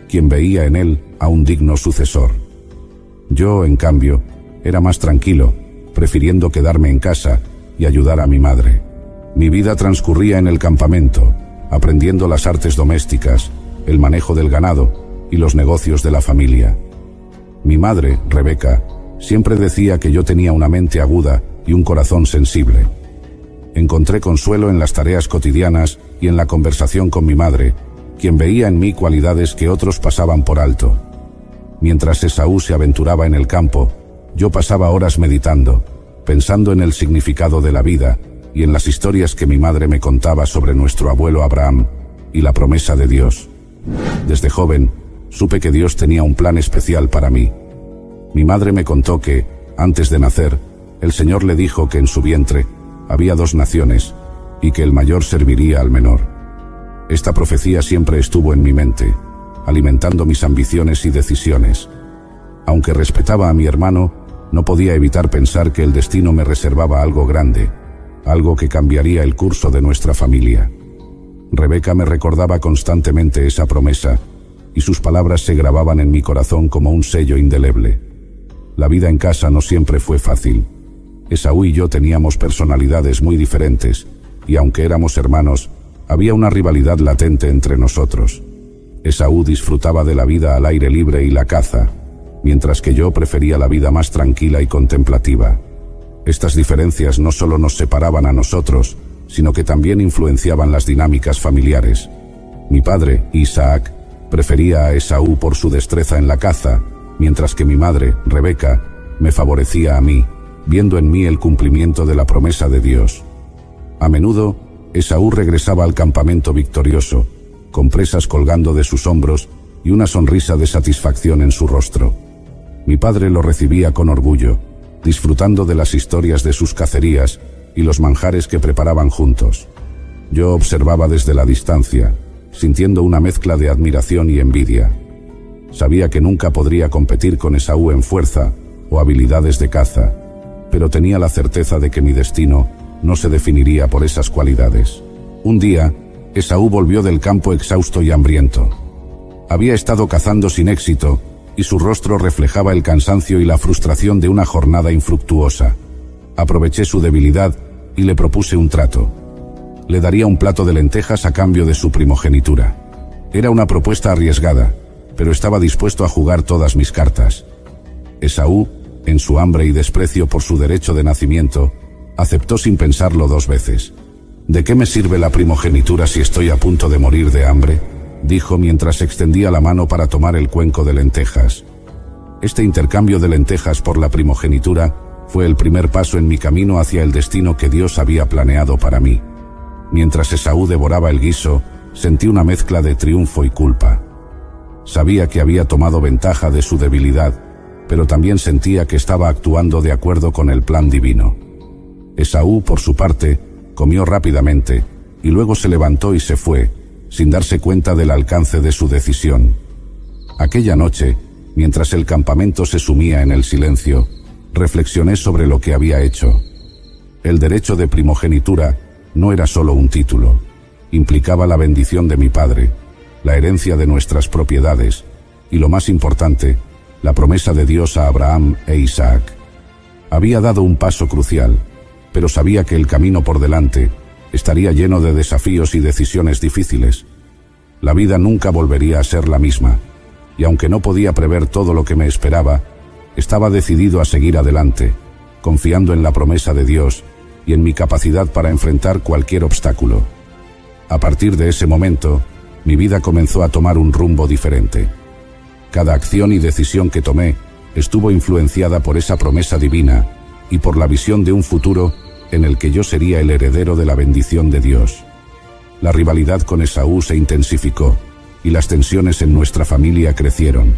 quien veía en él a un digno sucesor. Yo, en cambio, era más tranquilo, prefiriendo quedarme en casa y ayudar a mi madre. Mi vida transcurría en el campamento, aprendiendo las artes domésticas, el manejo del ganado y los negocios de la familia. Mi madre, Rebeca, siempre decía que yo tenía una mente aguda y un corazón sensible. Encontré consuelo en las tareas cotidianas y en la conversación con mi madre, quien veía en mí cualidades que otros pasaban por alto. Mientras Esaú se aventuraba en el campo, yo pasaba horas meditando, pensando en el significado de la vida y en las historias que mi madre me contaba sobre nuestro abuelo Abraham y la promesa de Dios. Desde joven, supe que Dios tenía un plan especial para mí. Mi madre me contó que, antes de nacer, el Señor le dijo que en su vientre había 2 naciones y que el mayor serviría al menor. Esta profecía siempre estuvo en mi mente, alimentando mis ambiciones y decisiones. Aunque respetaba a mi hermano, no podía evitar pensar que el destino me reservaba algo grande, algo que cambiaría el curso de nuestra familia. Rebeca me recordaba constantemente esa promesa, y sus palabras se grababan en mi corazón como un sello indeleble. La vida en casa no siempre fue fácil. Esaú y yo teníamos personalidades muy diferentes, y aunque éramos hermanos, había una rivalidad latente entre nosotros. Esaú disfrutaba de la vida al aire libre y la caza, mientras que yo prefería la vida más tranquila y contemplativa. Estas diferencias no solo nos separaban a nosotros, sino que también influenciaban las dinámicas familiares. Mi padre, Isaac, Prefería a Esaú por su destreza en la caza, mientras que mi madre, Rebeca, me favorecía a mí, viendo en mí el cumplimiento de la promesa de Dios. A menudo, Esaú regresaba al campamento victorioso, con presas colgando de sus hombros y una sonrisa de satisfacción en su rostro. Mi padre lo recibía con orgullo, disfrutando de las historias de sus cacerías y los manjares que preparaban juntos. Yo observaba desde la distancia, sintiendo una mezcla de admiración y envidia. Sabía que nunca podría competir con Esaú en fuerza o habilidades de caza, pero tenía la certeza de que mi destino no se definiría por esas cualidades. Un día, Esaú volvió del campo exhausto y hambriento. Había estado cazando sin éxito, y su rostro reflejaba el cansancio y la frustración de una jornada infructuosa. Aproveché su debilidad y le propuse un trato. Le daría un plato de lentejas a cambio de su primogenitura. Era una propuesta arriesgada, pero estaba dispuesto a jugar todas mis cartas. Esaú, en su hambre y desprecio por su derecho de nacimiento, aceptó sin pensarlo 2 veces. ¿De qué me sirve la primogenitura si estoy a punto de morir de hambre?, dijo mientras extendía la mano para tomar el cuenco de lentejas. Este intercambio de lentejas por la primogenitura fue el primer paso en mi camino hacia el destino que Dios había planeado para mí. Mientras Esaú devoraba el guiso, sentí una mezcla de triunfo y culpa. Sabía que había tomado ventaja de su debilidad, pero también sentía que estaba actuando de acuerdo con el plan divino. Esaú, por su parte, comió rápidamente, y luego se levantó y se fue, sin darse cuenta del alcance de su decisión. Aquella noche, mientras el campamento se sumía en el silencio, reflexioné sobre lo que había hecho. El derecho de primogenitura no era solo un título, implicaba la bendición de mi padre, la herencia de nuestras propiedades, y lo más importante, la promesa de Dios a Abraham e Isaac. Había dado un paso crucial, pero sabía que el camino por delante estaría lleno de desafíos y decisiones difíciles. La vida nunca volvería a ser la misma, y aunque no podía prever todo lo que me esperaba, estaba decidido a seguir adelante, confiando en la promesa de Dios y en mi capacidad para enfrentar cualquier obstáculo. A partir de ese momento, mi vida comenzó a tomar un rumbo diferente. Cada acción y decisión que tomé estuvo influenciada por esa promesa divina y por la visión de un futuro en el que yo sería el heredero de la bendición de Dios. La rivalidad con Esaú se intensificó y las tensiones en nuestra familia crecieron.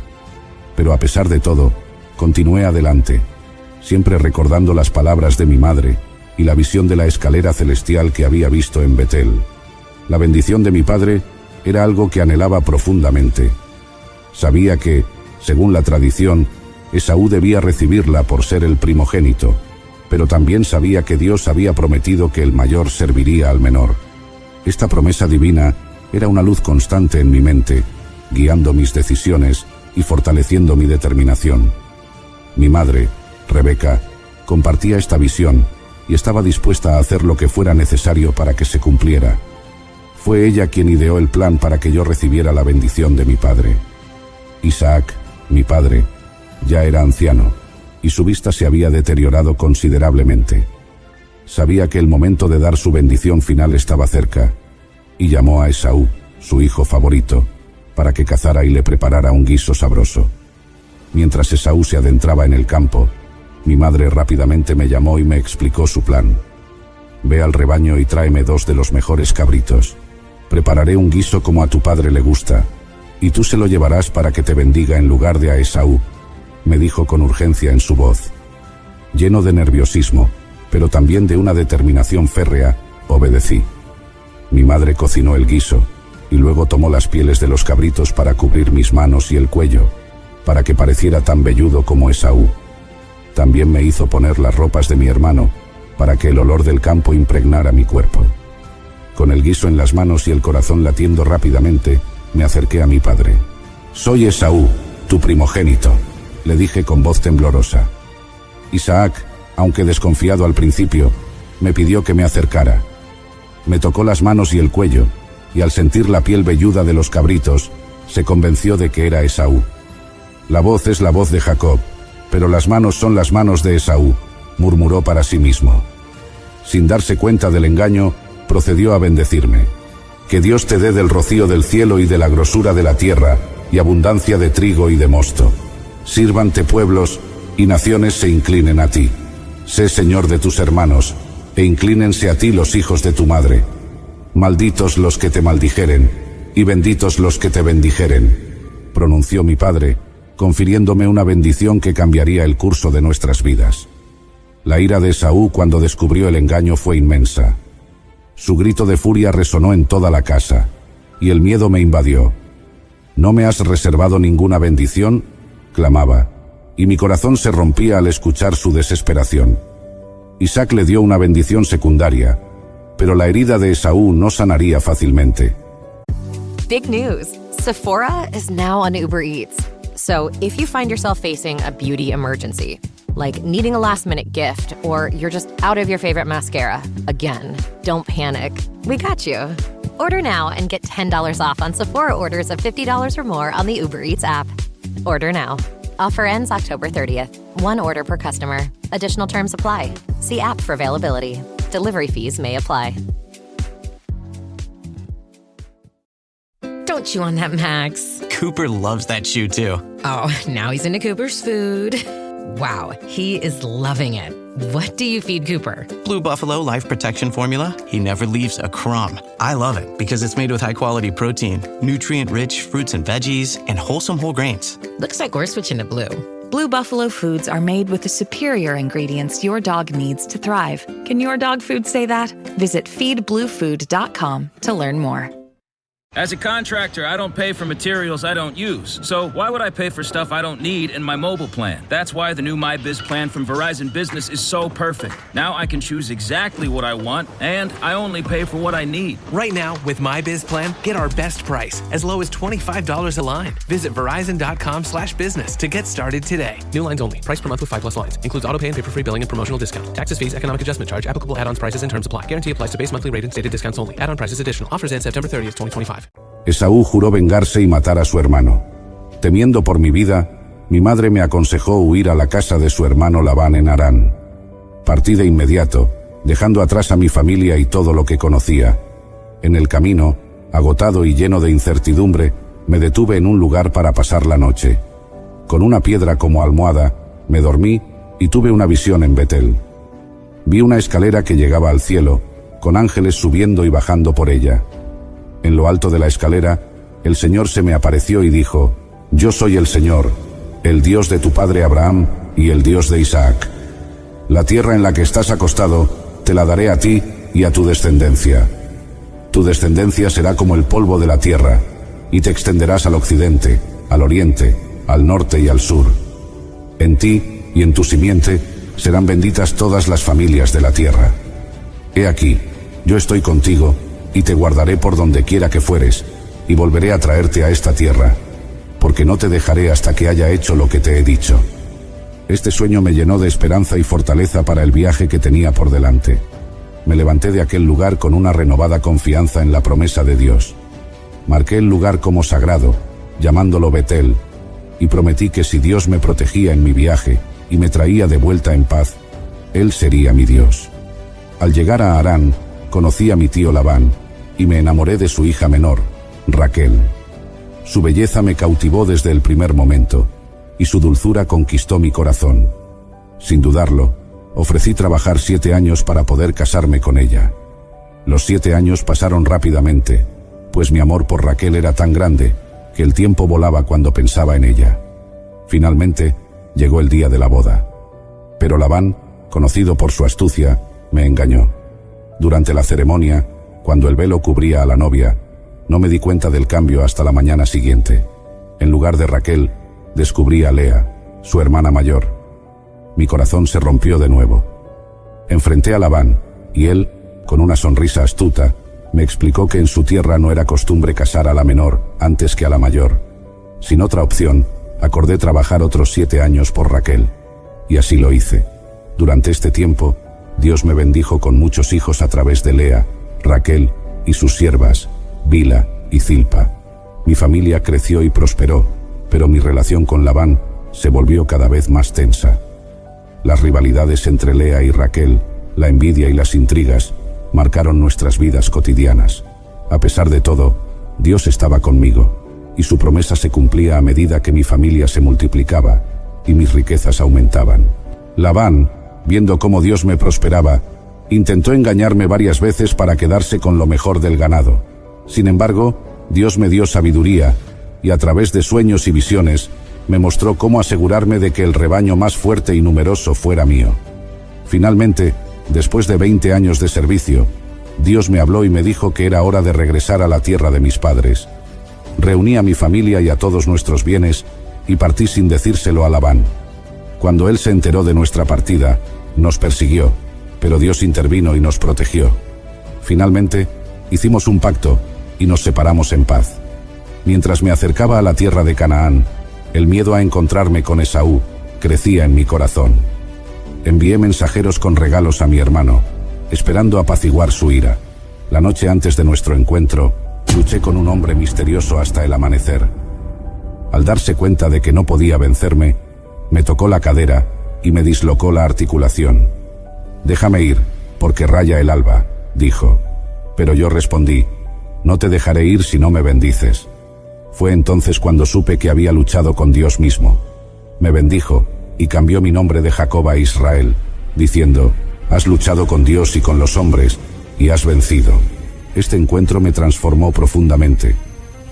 Pero a pesar de todo, continué adelante, siempre recordando las palabras de mi madre y la visión de la escalera celestial que había visto en Betel. La bendición de mi padre era algo que anhelaba profundamente. Sabía que, según la tradición, Esaú debía recibirla por ser el primogénito, pero también sabía que Dios había prometido que el mayor serviría al menor. Esta promesa divina era una luz constante en mi mente, guiando mis decisiones y fortaleciendo mi determinación. Mi madre, Rebeca, compartía esta visión y estaba dispuesta a hacer lo que fuera necesario para que se cumpliera. Fue ella quien ideó el plan para que yo recibiera la bendición de mi padre. Isaac, mi padre, ya era anciano, y su vista se había deteriorado considerablemente. Sabía que el momento de dar su bendición final estaba cerca, y llamó a Esaú, su hijo favorito, para que cazara y le preparara un guiso sabroso. Mientras Esaú se adentraba en el campo, mi madre rápidamente me llamó y me explicó su plan. Ve al rebaño y tráeme 2 de los mejores cabritos. Prepararé un guiso como a tu padre le gusta, y tú se lo llevarás para que te bendiga en lugar de a Esaú, me dijo con urgencia en su voz. Lleno de nerviosismo, pero también de una determinación férrea, obedecí. Mi madre cocinó el guiso, y luego tomó las pieles de los cabritos para cubrir mis manos y el cuello, para que pareciera tan velludo como Esaú. También me hizo poner las ropas de mi hermano, para que el olor del campo impregnara mi cuerpo. Con el guiso en las manos y el corazón latiendo rápidamente, me acerqué a mi padre. Soy Esaú, tu primogénito, le dije con voz temblorosa. Isaac, aunque desconfiado al principio, me pidió que me acercara. Me tocó las manos y el cuello, y al sentir la piel velluda de los cabritos, se convenció de que era Esaú. La voz es la voz de Jacob, pero las manos son las manos de Esaú, murmuró para sí mismo. Sin darse cuenta del engaño, procedió a bendecirme. Que Dios te dé del rocío del cielo y de la grosura de la tierra, y abundancia de trigo y de mosto. Sírvante pueblos, y naciones se inclinen a ti. Sé Señor de tus hermanos, e inclínense a ti los hijos de tu madre. Malditos los que te maldijeren, y benditos los que te bendijeren, pronunció mi padre, confiriéndome una bendición que cambiaría el curso de nuestras vidas. La ira de Esaú cuando descubrió el engaño fue inmensa. Su grito de furia resonó en toda la casa, y el miedo me invadió. ¿No me has reservado ninguna bendición?, clamaba, y mi corazón se rompía al escuchar su desesperación. Isaac le dio una bendición secundaria, pero la herida de Esaú no sanaría fácilmente. Big news! Sephora is now on Uber Eats. So if you find yourself facing a beauty emergency, like needing a last-minute gift, or you're just out of your favorite mascara, again, don't panic. We got you. Order now and get $10 off on Sephora orders of $50 or more on the Uber Eats app. Order now. Offer ends October 30th. One order per customer. Additional terms apply. See app for availability. Delivery fees may apply. Don't chew on that, Max. Cooper loves that chew too. Oh, now he's into Cooper's food. Wow, he is loving it. What do you feed Cooper? Blue Buffalo Life Protection Formula. He never leaves a crumb. I love it because it's made with high-quality protein, nutrient-rich fruits and veggies, and wholesome whole grains. Looks like we're switching to Blue. Blue Buffalo foods are made with the superior ingredients your dog needs to thrive. Can your dog food say that? Visit feedbluefood.com to learn more. As a contractor, I don't pay for materials I don't use. So why would I pay for stuff I don't need in my mobile plan? That's why the new MyBiz plan from Verizon Business is so perfect. Now I can choose exactly what I want, and I only pay for what I need. Right now, with MyBiz plan, get our best price, as low as $25 a line. Visit Verizon.com/business to get started today. New lines only. Price per month with 5+ lines. Includes auto pay and paper-free billing and promotional discount. Taxes, fees, economic adjustment charge. Applicable add-ons, prices, and terms apply. Guarantee applies to base monthly rate and stated discounts only. Add-on prices additional. Offers end September 30th, 2025. Esaú juró vengarse y matar a su hermano. Temiendo por mi vida, mi madre me aconsejó huir a la casa de su hermano Labán en Harán. Partí de inmediato, dejando atrás a mi familia y todo lo que conocía. En el camino, agotado y lleno de incertidumbre, me detuve en un lugar para pasar la noche. Con una piedra como almohada, me dormí y tuve una visión en Betel. Vi una escalera que llegaba al cielo, con ángeles subiendo y bajando por ella. En lo alto de la escalera, el Señor se me apareció y dijo: Yo soy el Señor, el Dios de tu padre Abraham y el Dios de Isaac. La tierra en la que estás acostado, te la daré a ti y a tu descendencia. Tu descendencia será como el polvo de la tierra, y te extenderás al occidente, al oriente, al norte y al sur. En ti y en tu simiente serán benditas todas las familias de la tierra. He aquí, yo estoy contigo, y te guardaré por donde quiera que fueres, y volveré a traerte a esta tierra, porque no te dejaré hasta que haya hecho lo que te he dicho. Este sueño me llenó de esperanza y fortaleza para el viaje que tenía por delante. Me levanté de aquel lugar con una renovada confianza en la promesa de Dios. Marqué el lugar como sagrado, llamándolo Betel, y prometí que si Dios me protegía en mi viaje y me traía de vuelta en paz, Él sería mi Dios. Al llegar a Harán, conocí a mi tío Labán, y me enamoré de su hija menor, Raquel. Su belleza me cautivó desde el primer momento, y su dulzura conquistó mi corazón. Sin dudarlo, ofrecí trabajar 7 años para poder casarme con ella. Los 7 años pasaron rápidamente, pues mi amor por Raquel era tan grande, que el tiempo volaba cuando pensaba en ella. Finalmente, llegó el día de la boda. Pero Labán, conocido por su astucia, me engañó. Durante la ceremonia, cuando el velo cubría a la novia, no me di cuenta del cambio hasta la mañana siguiente. En lugar de Raquel, descubrí a Lea, su hermana mayor. Mi corazón se rompió de nuevo. Enfrenté a Labán, y él, con una sonrisa astuta, me explicó que en su tierra no era costumbre casar a la menor antes que a la mayor. Sin otra opción, acordé trabajar otros 7 años por Raquel. Y así lo hice. Durante este tiempo, Dios me bendijo con muchos hijos a través de Lea, Raquel y sus siervas, Bila y Zilpa. Mi familia creció y prosperó, pero mi relación con Labán se volvió cada vez más tensa. Las rivalidades entre Lea y Raquel, la envidia y las intrigas, marcaron nuestras vidas cotidianas. A pesar de todo, Dios estaba conmigo, y su promesa se cumplía a medida que mi familia se multiplicaba y mis riquezas aumentaban. Labán, viendo cómo Dios me prosperaba, intentó engañarme varias veces para quedarse con lo mejor del ganado. Sin embargo, Dios me dio sabiduría, y a través de sueños y visiones, me mostró cómo asegurarme de que el rebaño más fuerte y numeroso fuera mío. Finalmente, después de 20 años de servicio, Dios me habló y me dijo que era hora de regresar a la tierra de mis padres. Reuní a mi familia y a todos nuestros bienes, y partí sin decírselo a Labán. Cuando él se enteró de nuestra partida, nos persiguió, pero Dios intervino y nos protegió. Finalmente, hicimos un pacto y nos separamos en paz. Mientras me acercaba a la tierra de Canaán, el miedo a encontrarme con Esaú crecía en mi corazón. Envié mensajeros con regalos a mi hermano, esperando apaciguar su ira. La noche antes de nuestro encuentro, luché con un hombre misterioso hasta el amanecer. Al darse cuenta de que no podía vencerme, me tocó la cadera y me dislocó la articulación. «Déjame ir, porque raya el alba», dijo. Pero yo respondí, «No te dejaré ir si no me bendices». Fue entonces cuando supe que había luchado con Dios mismo. Me bendijo y cambió mi nombre de Jacob a Israel, diciendo, «Has luchado con Dios y con los hombres, y has vencido». Este encuentro me transformó profundamente.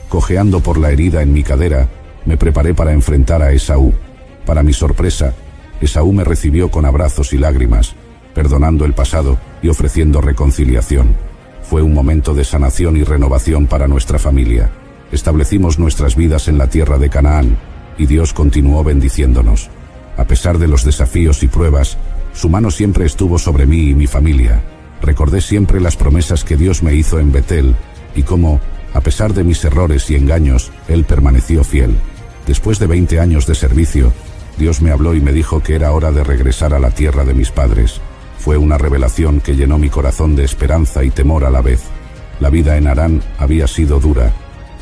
Cojeando por la herida en mi cadera, me preparé para enfrentar a Esaú. Para mi sorpresa, Esaú me recibió con abrazos y lágrimas, perdonando el pasado y ofreciendo reconciliación. Fue un momento de sanación y renovación para nuestra familia. Establecimos nuestras vidas en la tierra de Canaán, y Dios continuó bendiciéndonos. A pesar de los desafíos y pruebas, su mano siempre estuvo sobre mí y mi familia. Recordé siempre las promesas que Dios me hizo en Betel, y cómo, a pesar de mis errores y engaños, Él permaneció fiel. Después de 20 años de servicio, Dios me habló y me dijo que era hora de regresar a la tierra de mis padres. Fue una revelación que llenó mi corazón de esperanza y temor a la vez. La vida en Harán había sido dura,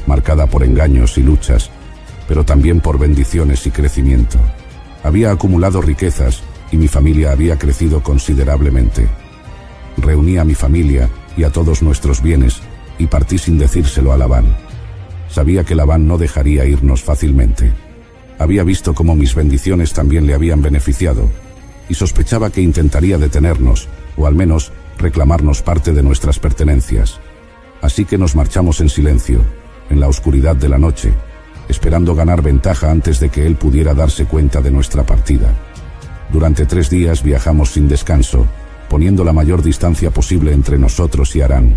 marcada por engaños y luchas, pero también por bendiciones y crecimiento. Había acumulado riquezas y mi familia había crecido considerablemente. Reuní a mi familia y a todos nuestros bienes y partí sin decírselo a Labán. Sabía que Labán no dejaría irnos fácilmente. Había visto cómo mis bendiciones también le habían beneficiado y sospechaba que intentaría detenernos, o al menos reclamarnos parte de nuestras pertenencias. Así que nos marchamos en silencio, en la oscuridad de la noche, esperando ganar ventaja antes de que él pudiera darse cuenta de nuestra partida. Durante 3 días viajamos sin descanso, poniendo la mayor distancia posible entre nosotros y Harán.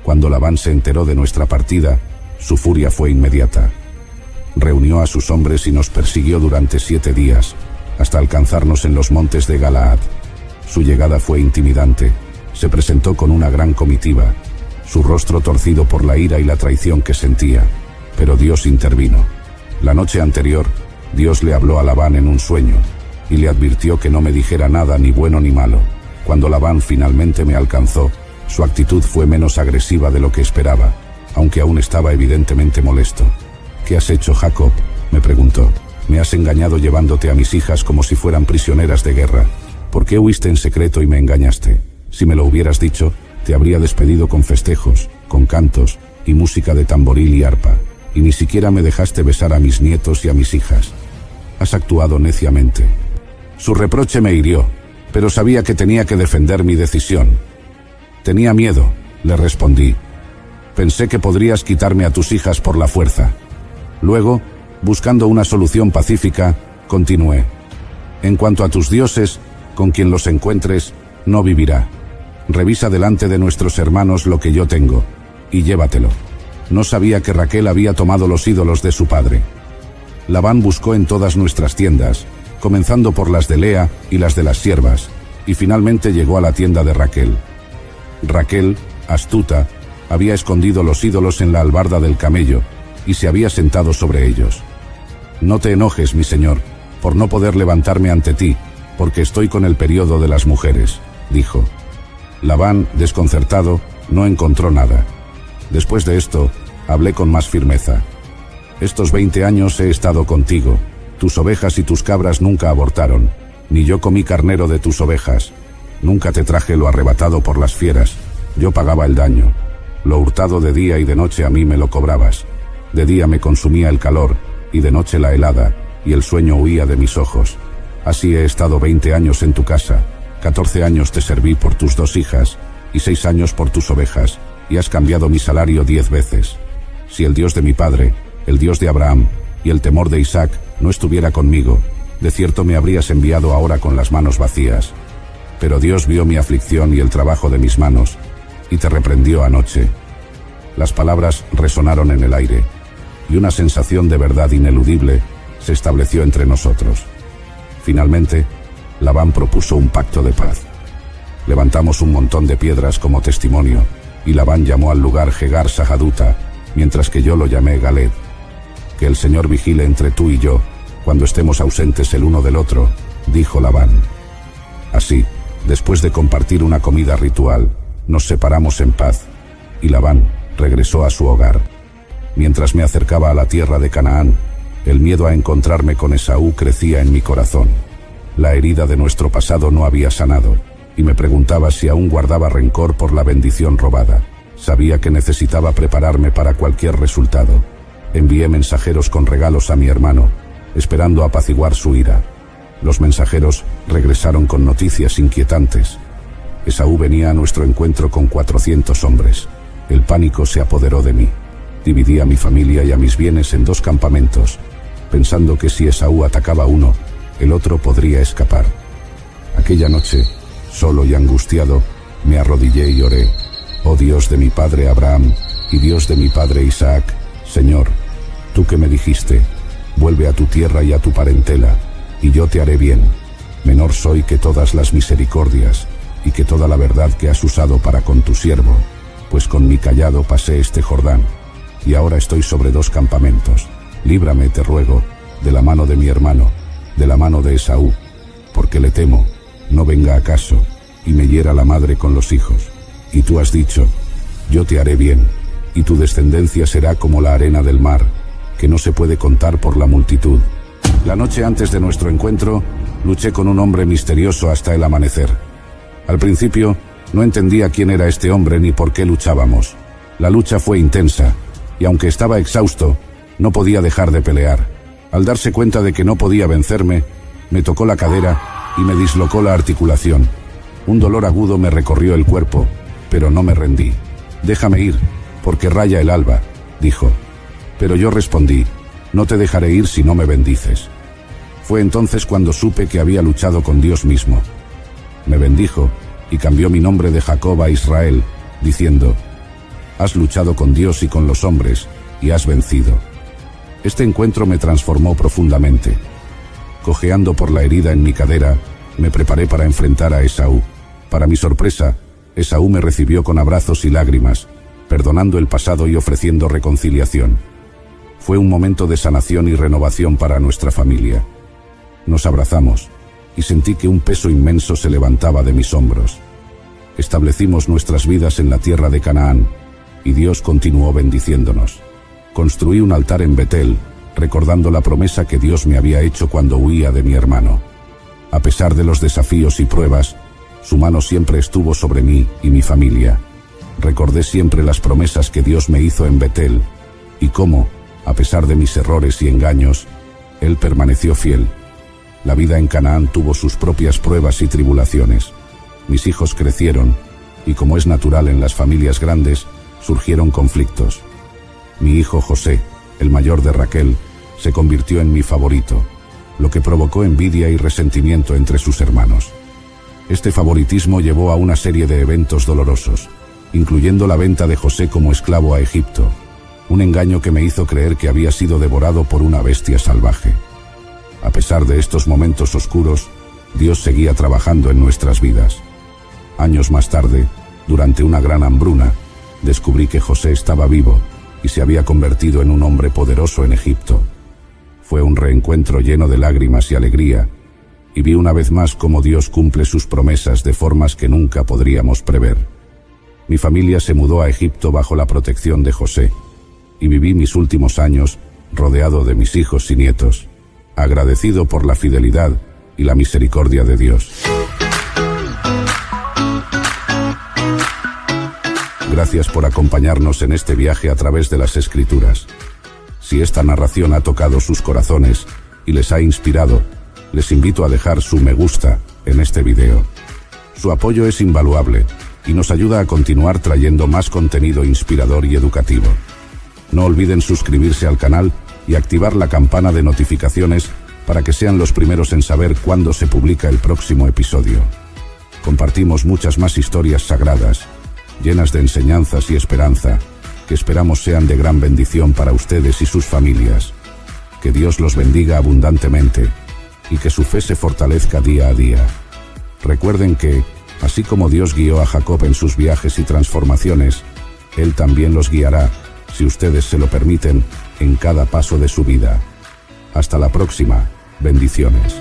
Cuando Labán se enteró de nuestra partida, su furia fue inmediata. Reunió a sus hombres y nos persiguió durante 7 días, hasta alcanzarnos en los montes de Galaad. Su llegada fue intimidante. Se presentó con una gran comitiva, su rostro torcido por la ira y la traición que sentía, pero Dios intervino. La noche anterior, Dios le habló a Labán en un sueño, y le advirtió que no me dijera nada ni bueno ni malo. Cuando Labán finalmente me alcanzó, su actitud fue menos agresiva de lo que esperaba, aunque aún estaba evidentemente molesto. «¿Qué has hecho, Jacob?», me preguntó. «Me has engañado llevándote a mis hijas como si fueran prisioneras de guerra. ¿Por qué huiste en secreto y me engañaste? Si me lo hubieras dicho, te habría despedido con festejos, con cantos y música de tamboril y arpa, y ni siquiera me dejaste besar a mis nietos y a mis hijas. Has actuado neciamente». Su reproche me hirió, pero sabía que tenía que defender mi decisión. «Tenía miedo», le respondí. «Pensé que podrías quitarme a tus hijas por la fuerza». Luego, buscando una solución pacífica, continué. «En cuanto a tus dioses, con quien los encuentres, no vivirá. Revisa delante de nuestros hermanos lo que yo tengo, y llévatelo». No sabía que Raquel había tomado los ídolos de su padre. Labán buscó en todas nuestras tiendas, comenzando por las de Lea y las de las siervas, y finalmente llegó a la tienda de Raquel. Raquel, astuta, había escondido los ídolos en la albarda del camello, y se había sentado sobre ellos. «No te enojes, mi señor, por no poder levantarme ante ti, porque estoy con el periodo de las mujeres», dijo. Labán, desconcertado, no encontró nada. Después de esto, hablé con más firmeza. «Estos 20 años he estado contigo. Tus ovejas y tus cabras nunca abortaron, ni yo comí carnero de tus ovejas. Nunca te traje lo arrebatado por las fieras. Yo pagaba el daño. Lo hurtado de día y de noche a mí me lo cobrabas. De día me consumía el calor, y de noche la helada, y el sueño huía de mis ojos. Así he estado 20 años en tu casa, 14 años te serví por tus 2 hijas, y 6 años por tus ovejas, y has cambiado mi salario 10 veces. Si el Dios de mi padre, el Dios de Abraham, y el temor de Isaac, no estuviera conmigo, de cierto me habrías enviado ahora con las manos vacías. Pero Dios vio mi aflicción y el trabajo de mis manos, y te reprendió anoche. Las palabras resonaron en el aire, y una sensación de verdad ineludible se estableció entre nosotros. Finalmente, Labán propuso un pacto de paz. Levantamos un montón de piedras como testimonio, y Labán llamó al lugar Jegar Sahaduta, mientras que yo lo llamé Galed. Que el Señor vigile entre tú y yo, cuando estemos ausentes el uno del otro, dijo Labán. Así, después de compartir una comida ritual, nos separamos en paz, y Labán regresó a su hogar. Mientras me acercaba a la tierra de Canaán, el miedo a encontrarme con Esaú crecía en mi corazón. La herida de nuestro pasado no había sanado, y me preguntaba si aún guardaba rencor por la bendición robada. Sabía que necesitaba prepararme para cualquier resultado. Envié mensajeros con regalos a mi hermano, esperando apaciguar su ira. Los mensajeros regresaron con noticias inquietantes. Esaú venía a nuestro encuentro con 400 hombres. El pánico se apoderó de mí. Dividí a mi familia y a mis bienes en 2 campamentos, pensando que si Esaú atacaba uno, el otro podría escapar. Aquella noche, solo y angustiado, me arrodillé y oré. Oh Dios de mi padre Abraham y Dios de mi padre Isaac, Señor, tú que me dijiste, vuelve a tu tierra y a tu parentela, y yo te haré bien. Menor soy que todas las misericordias, y que toda la verdad que has usado para con tu siervo, pues con mi cayado pasé este Jordán, y ahora estoy sobre 2 campamentos. Líbrame, te ruego, de la mano de mi hermano, de la mano de Esaú, porque le temo, no venga acaso, y me hiera la madre con los hijos. Y tú has dicho, yo te haré bien, y tu descendencia será como la arena del mar, que no se puede contar por la multitud. La noche antes de nuestro encuentro, luché con un hombre misterioso hasta el amanecer. Al principio, no entendía quién era este hombre ni por qué luchábamos. La lucha fue intensa, y aunque estaba exhausto, no podía dejar de pelear. Al darse cuenta de que no podía vencerme, me tocó la cadera y me dislocó la articulación. Un dolor agudo me recorrió el cuerpo, pero no me rendí. Déjame ir, porque raya el alba, dijo. Pero yo respondí, no te dejaré ir si no me bendices. Fue entonces cuando supe que había luchado con Dios mismo. Me bendijo y cambió mi nombre de Jacob a Israel, diciendo, has luchado con Dios y con los hombres, y has vencido. Este encuentro me transformó profundamente. Cojeando por la herida en mi cadera, me preparé para enfrentar a Esaú. Para mi sorpresa, Esaú me recibió con abrazos y lágrimas, perdonando el pasado y ofreciendo reconciliación. Fue un momento de sanación y renovación para nuestra familia. Nos abrazamos, y sentí que un peso inmenso se levantaba de mis hombros. Establecimos nuestras vidas en la tierra de Canaán, y Dios continuó bendiciéndonos. Construí un altar en Betel, recordando la promesa que Dios me había hecho cuando huía de mi hermano. A pesar de los desafíos y pruebas, su mano siempre estuvo sobre mí y mi familia. Recordé siempre las promesas que Dios me hizo en Betel, y cómo, a pesar de mis errores y engaños, Él permaneció fiel. La vida en Canaán tuvo sus propias pruebas y tribulaciones. Mis hijos crecieron, y como es natural en las familias grandes, surgieron conflictos. Mi hijo José, el mayor de Raquel, se convirtió en mi favorito, lo que provocó envidia y resentimiento entre sus hermanos. Este favoritismo llevó a una serie de eventos dolorosos, incluyendo la venta de José como esclavo a Egipto, un engaño que me hizo creer que había sido devorado por una bestia salvaje. A pesar de estos momentos oscuros, Dios seguía trabajando en nuestras vidas. Años más tarde, durante una gran hambruna, descubrí que José estaba vivo y se había convertido en un hombre poderoso en Egipto. Fue un reencuentro lleno de lágrimas y alegría, y vi una vez más cómo Dios cumple sus promesas de formas que nunca podríamos prever. Mi familia se mudó a Egipto bajo la protección de José, y viví mis últimos años rodeado de mis hijos y nietos, agradecido por la fidelidad y la misericordia de Dios. gracias por acompañarnos en este viaje a través de las Escrituras. Si esta narración ha tocado sus corazones y les ha inspirado, les invito a dejar su me gusta en este video. Su apoyo es invaluable y nos ayuda a continuar trayendo más contenido inspirador y educativo. No olviden suscribirse al canal y activar la campana de notificaciones para que sean los primeros en saber cuándo se publica el próximo episodio. Compartimos muchas más historias sagradas, llenas de enseñanzas y esperanza, que esperamos sean de gran bendición para ustedes y sus familias. Que Dios los bendiga abundantemente y que su fe se fortalezca día a día. Recuerden que, así como Dios guió a Jacob en sus viajes y transformaciones, Él también los guiará, si ustedes se lo permiten, en cada paso de su vida. Hasta la próxima. Bendiciones.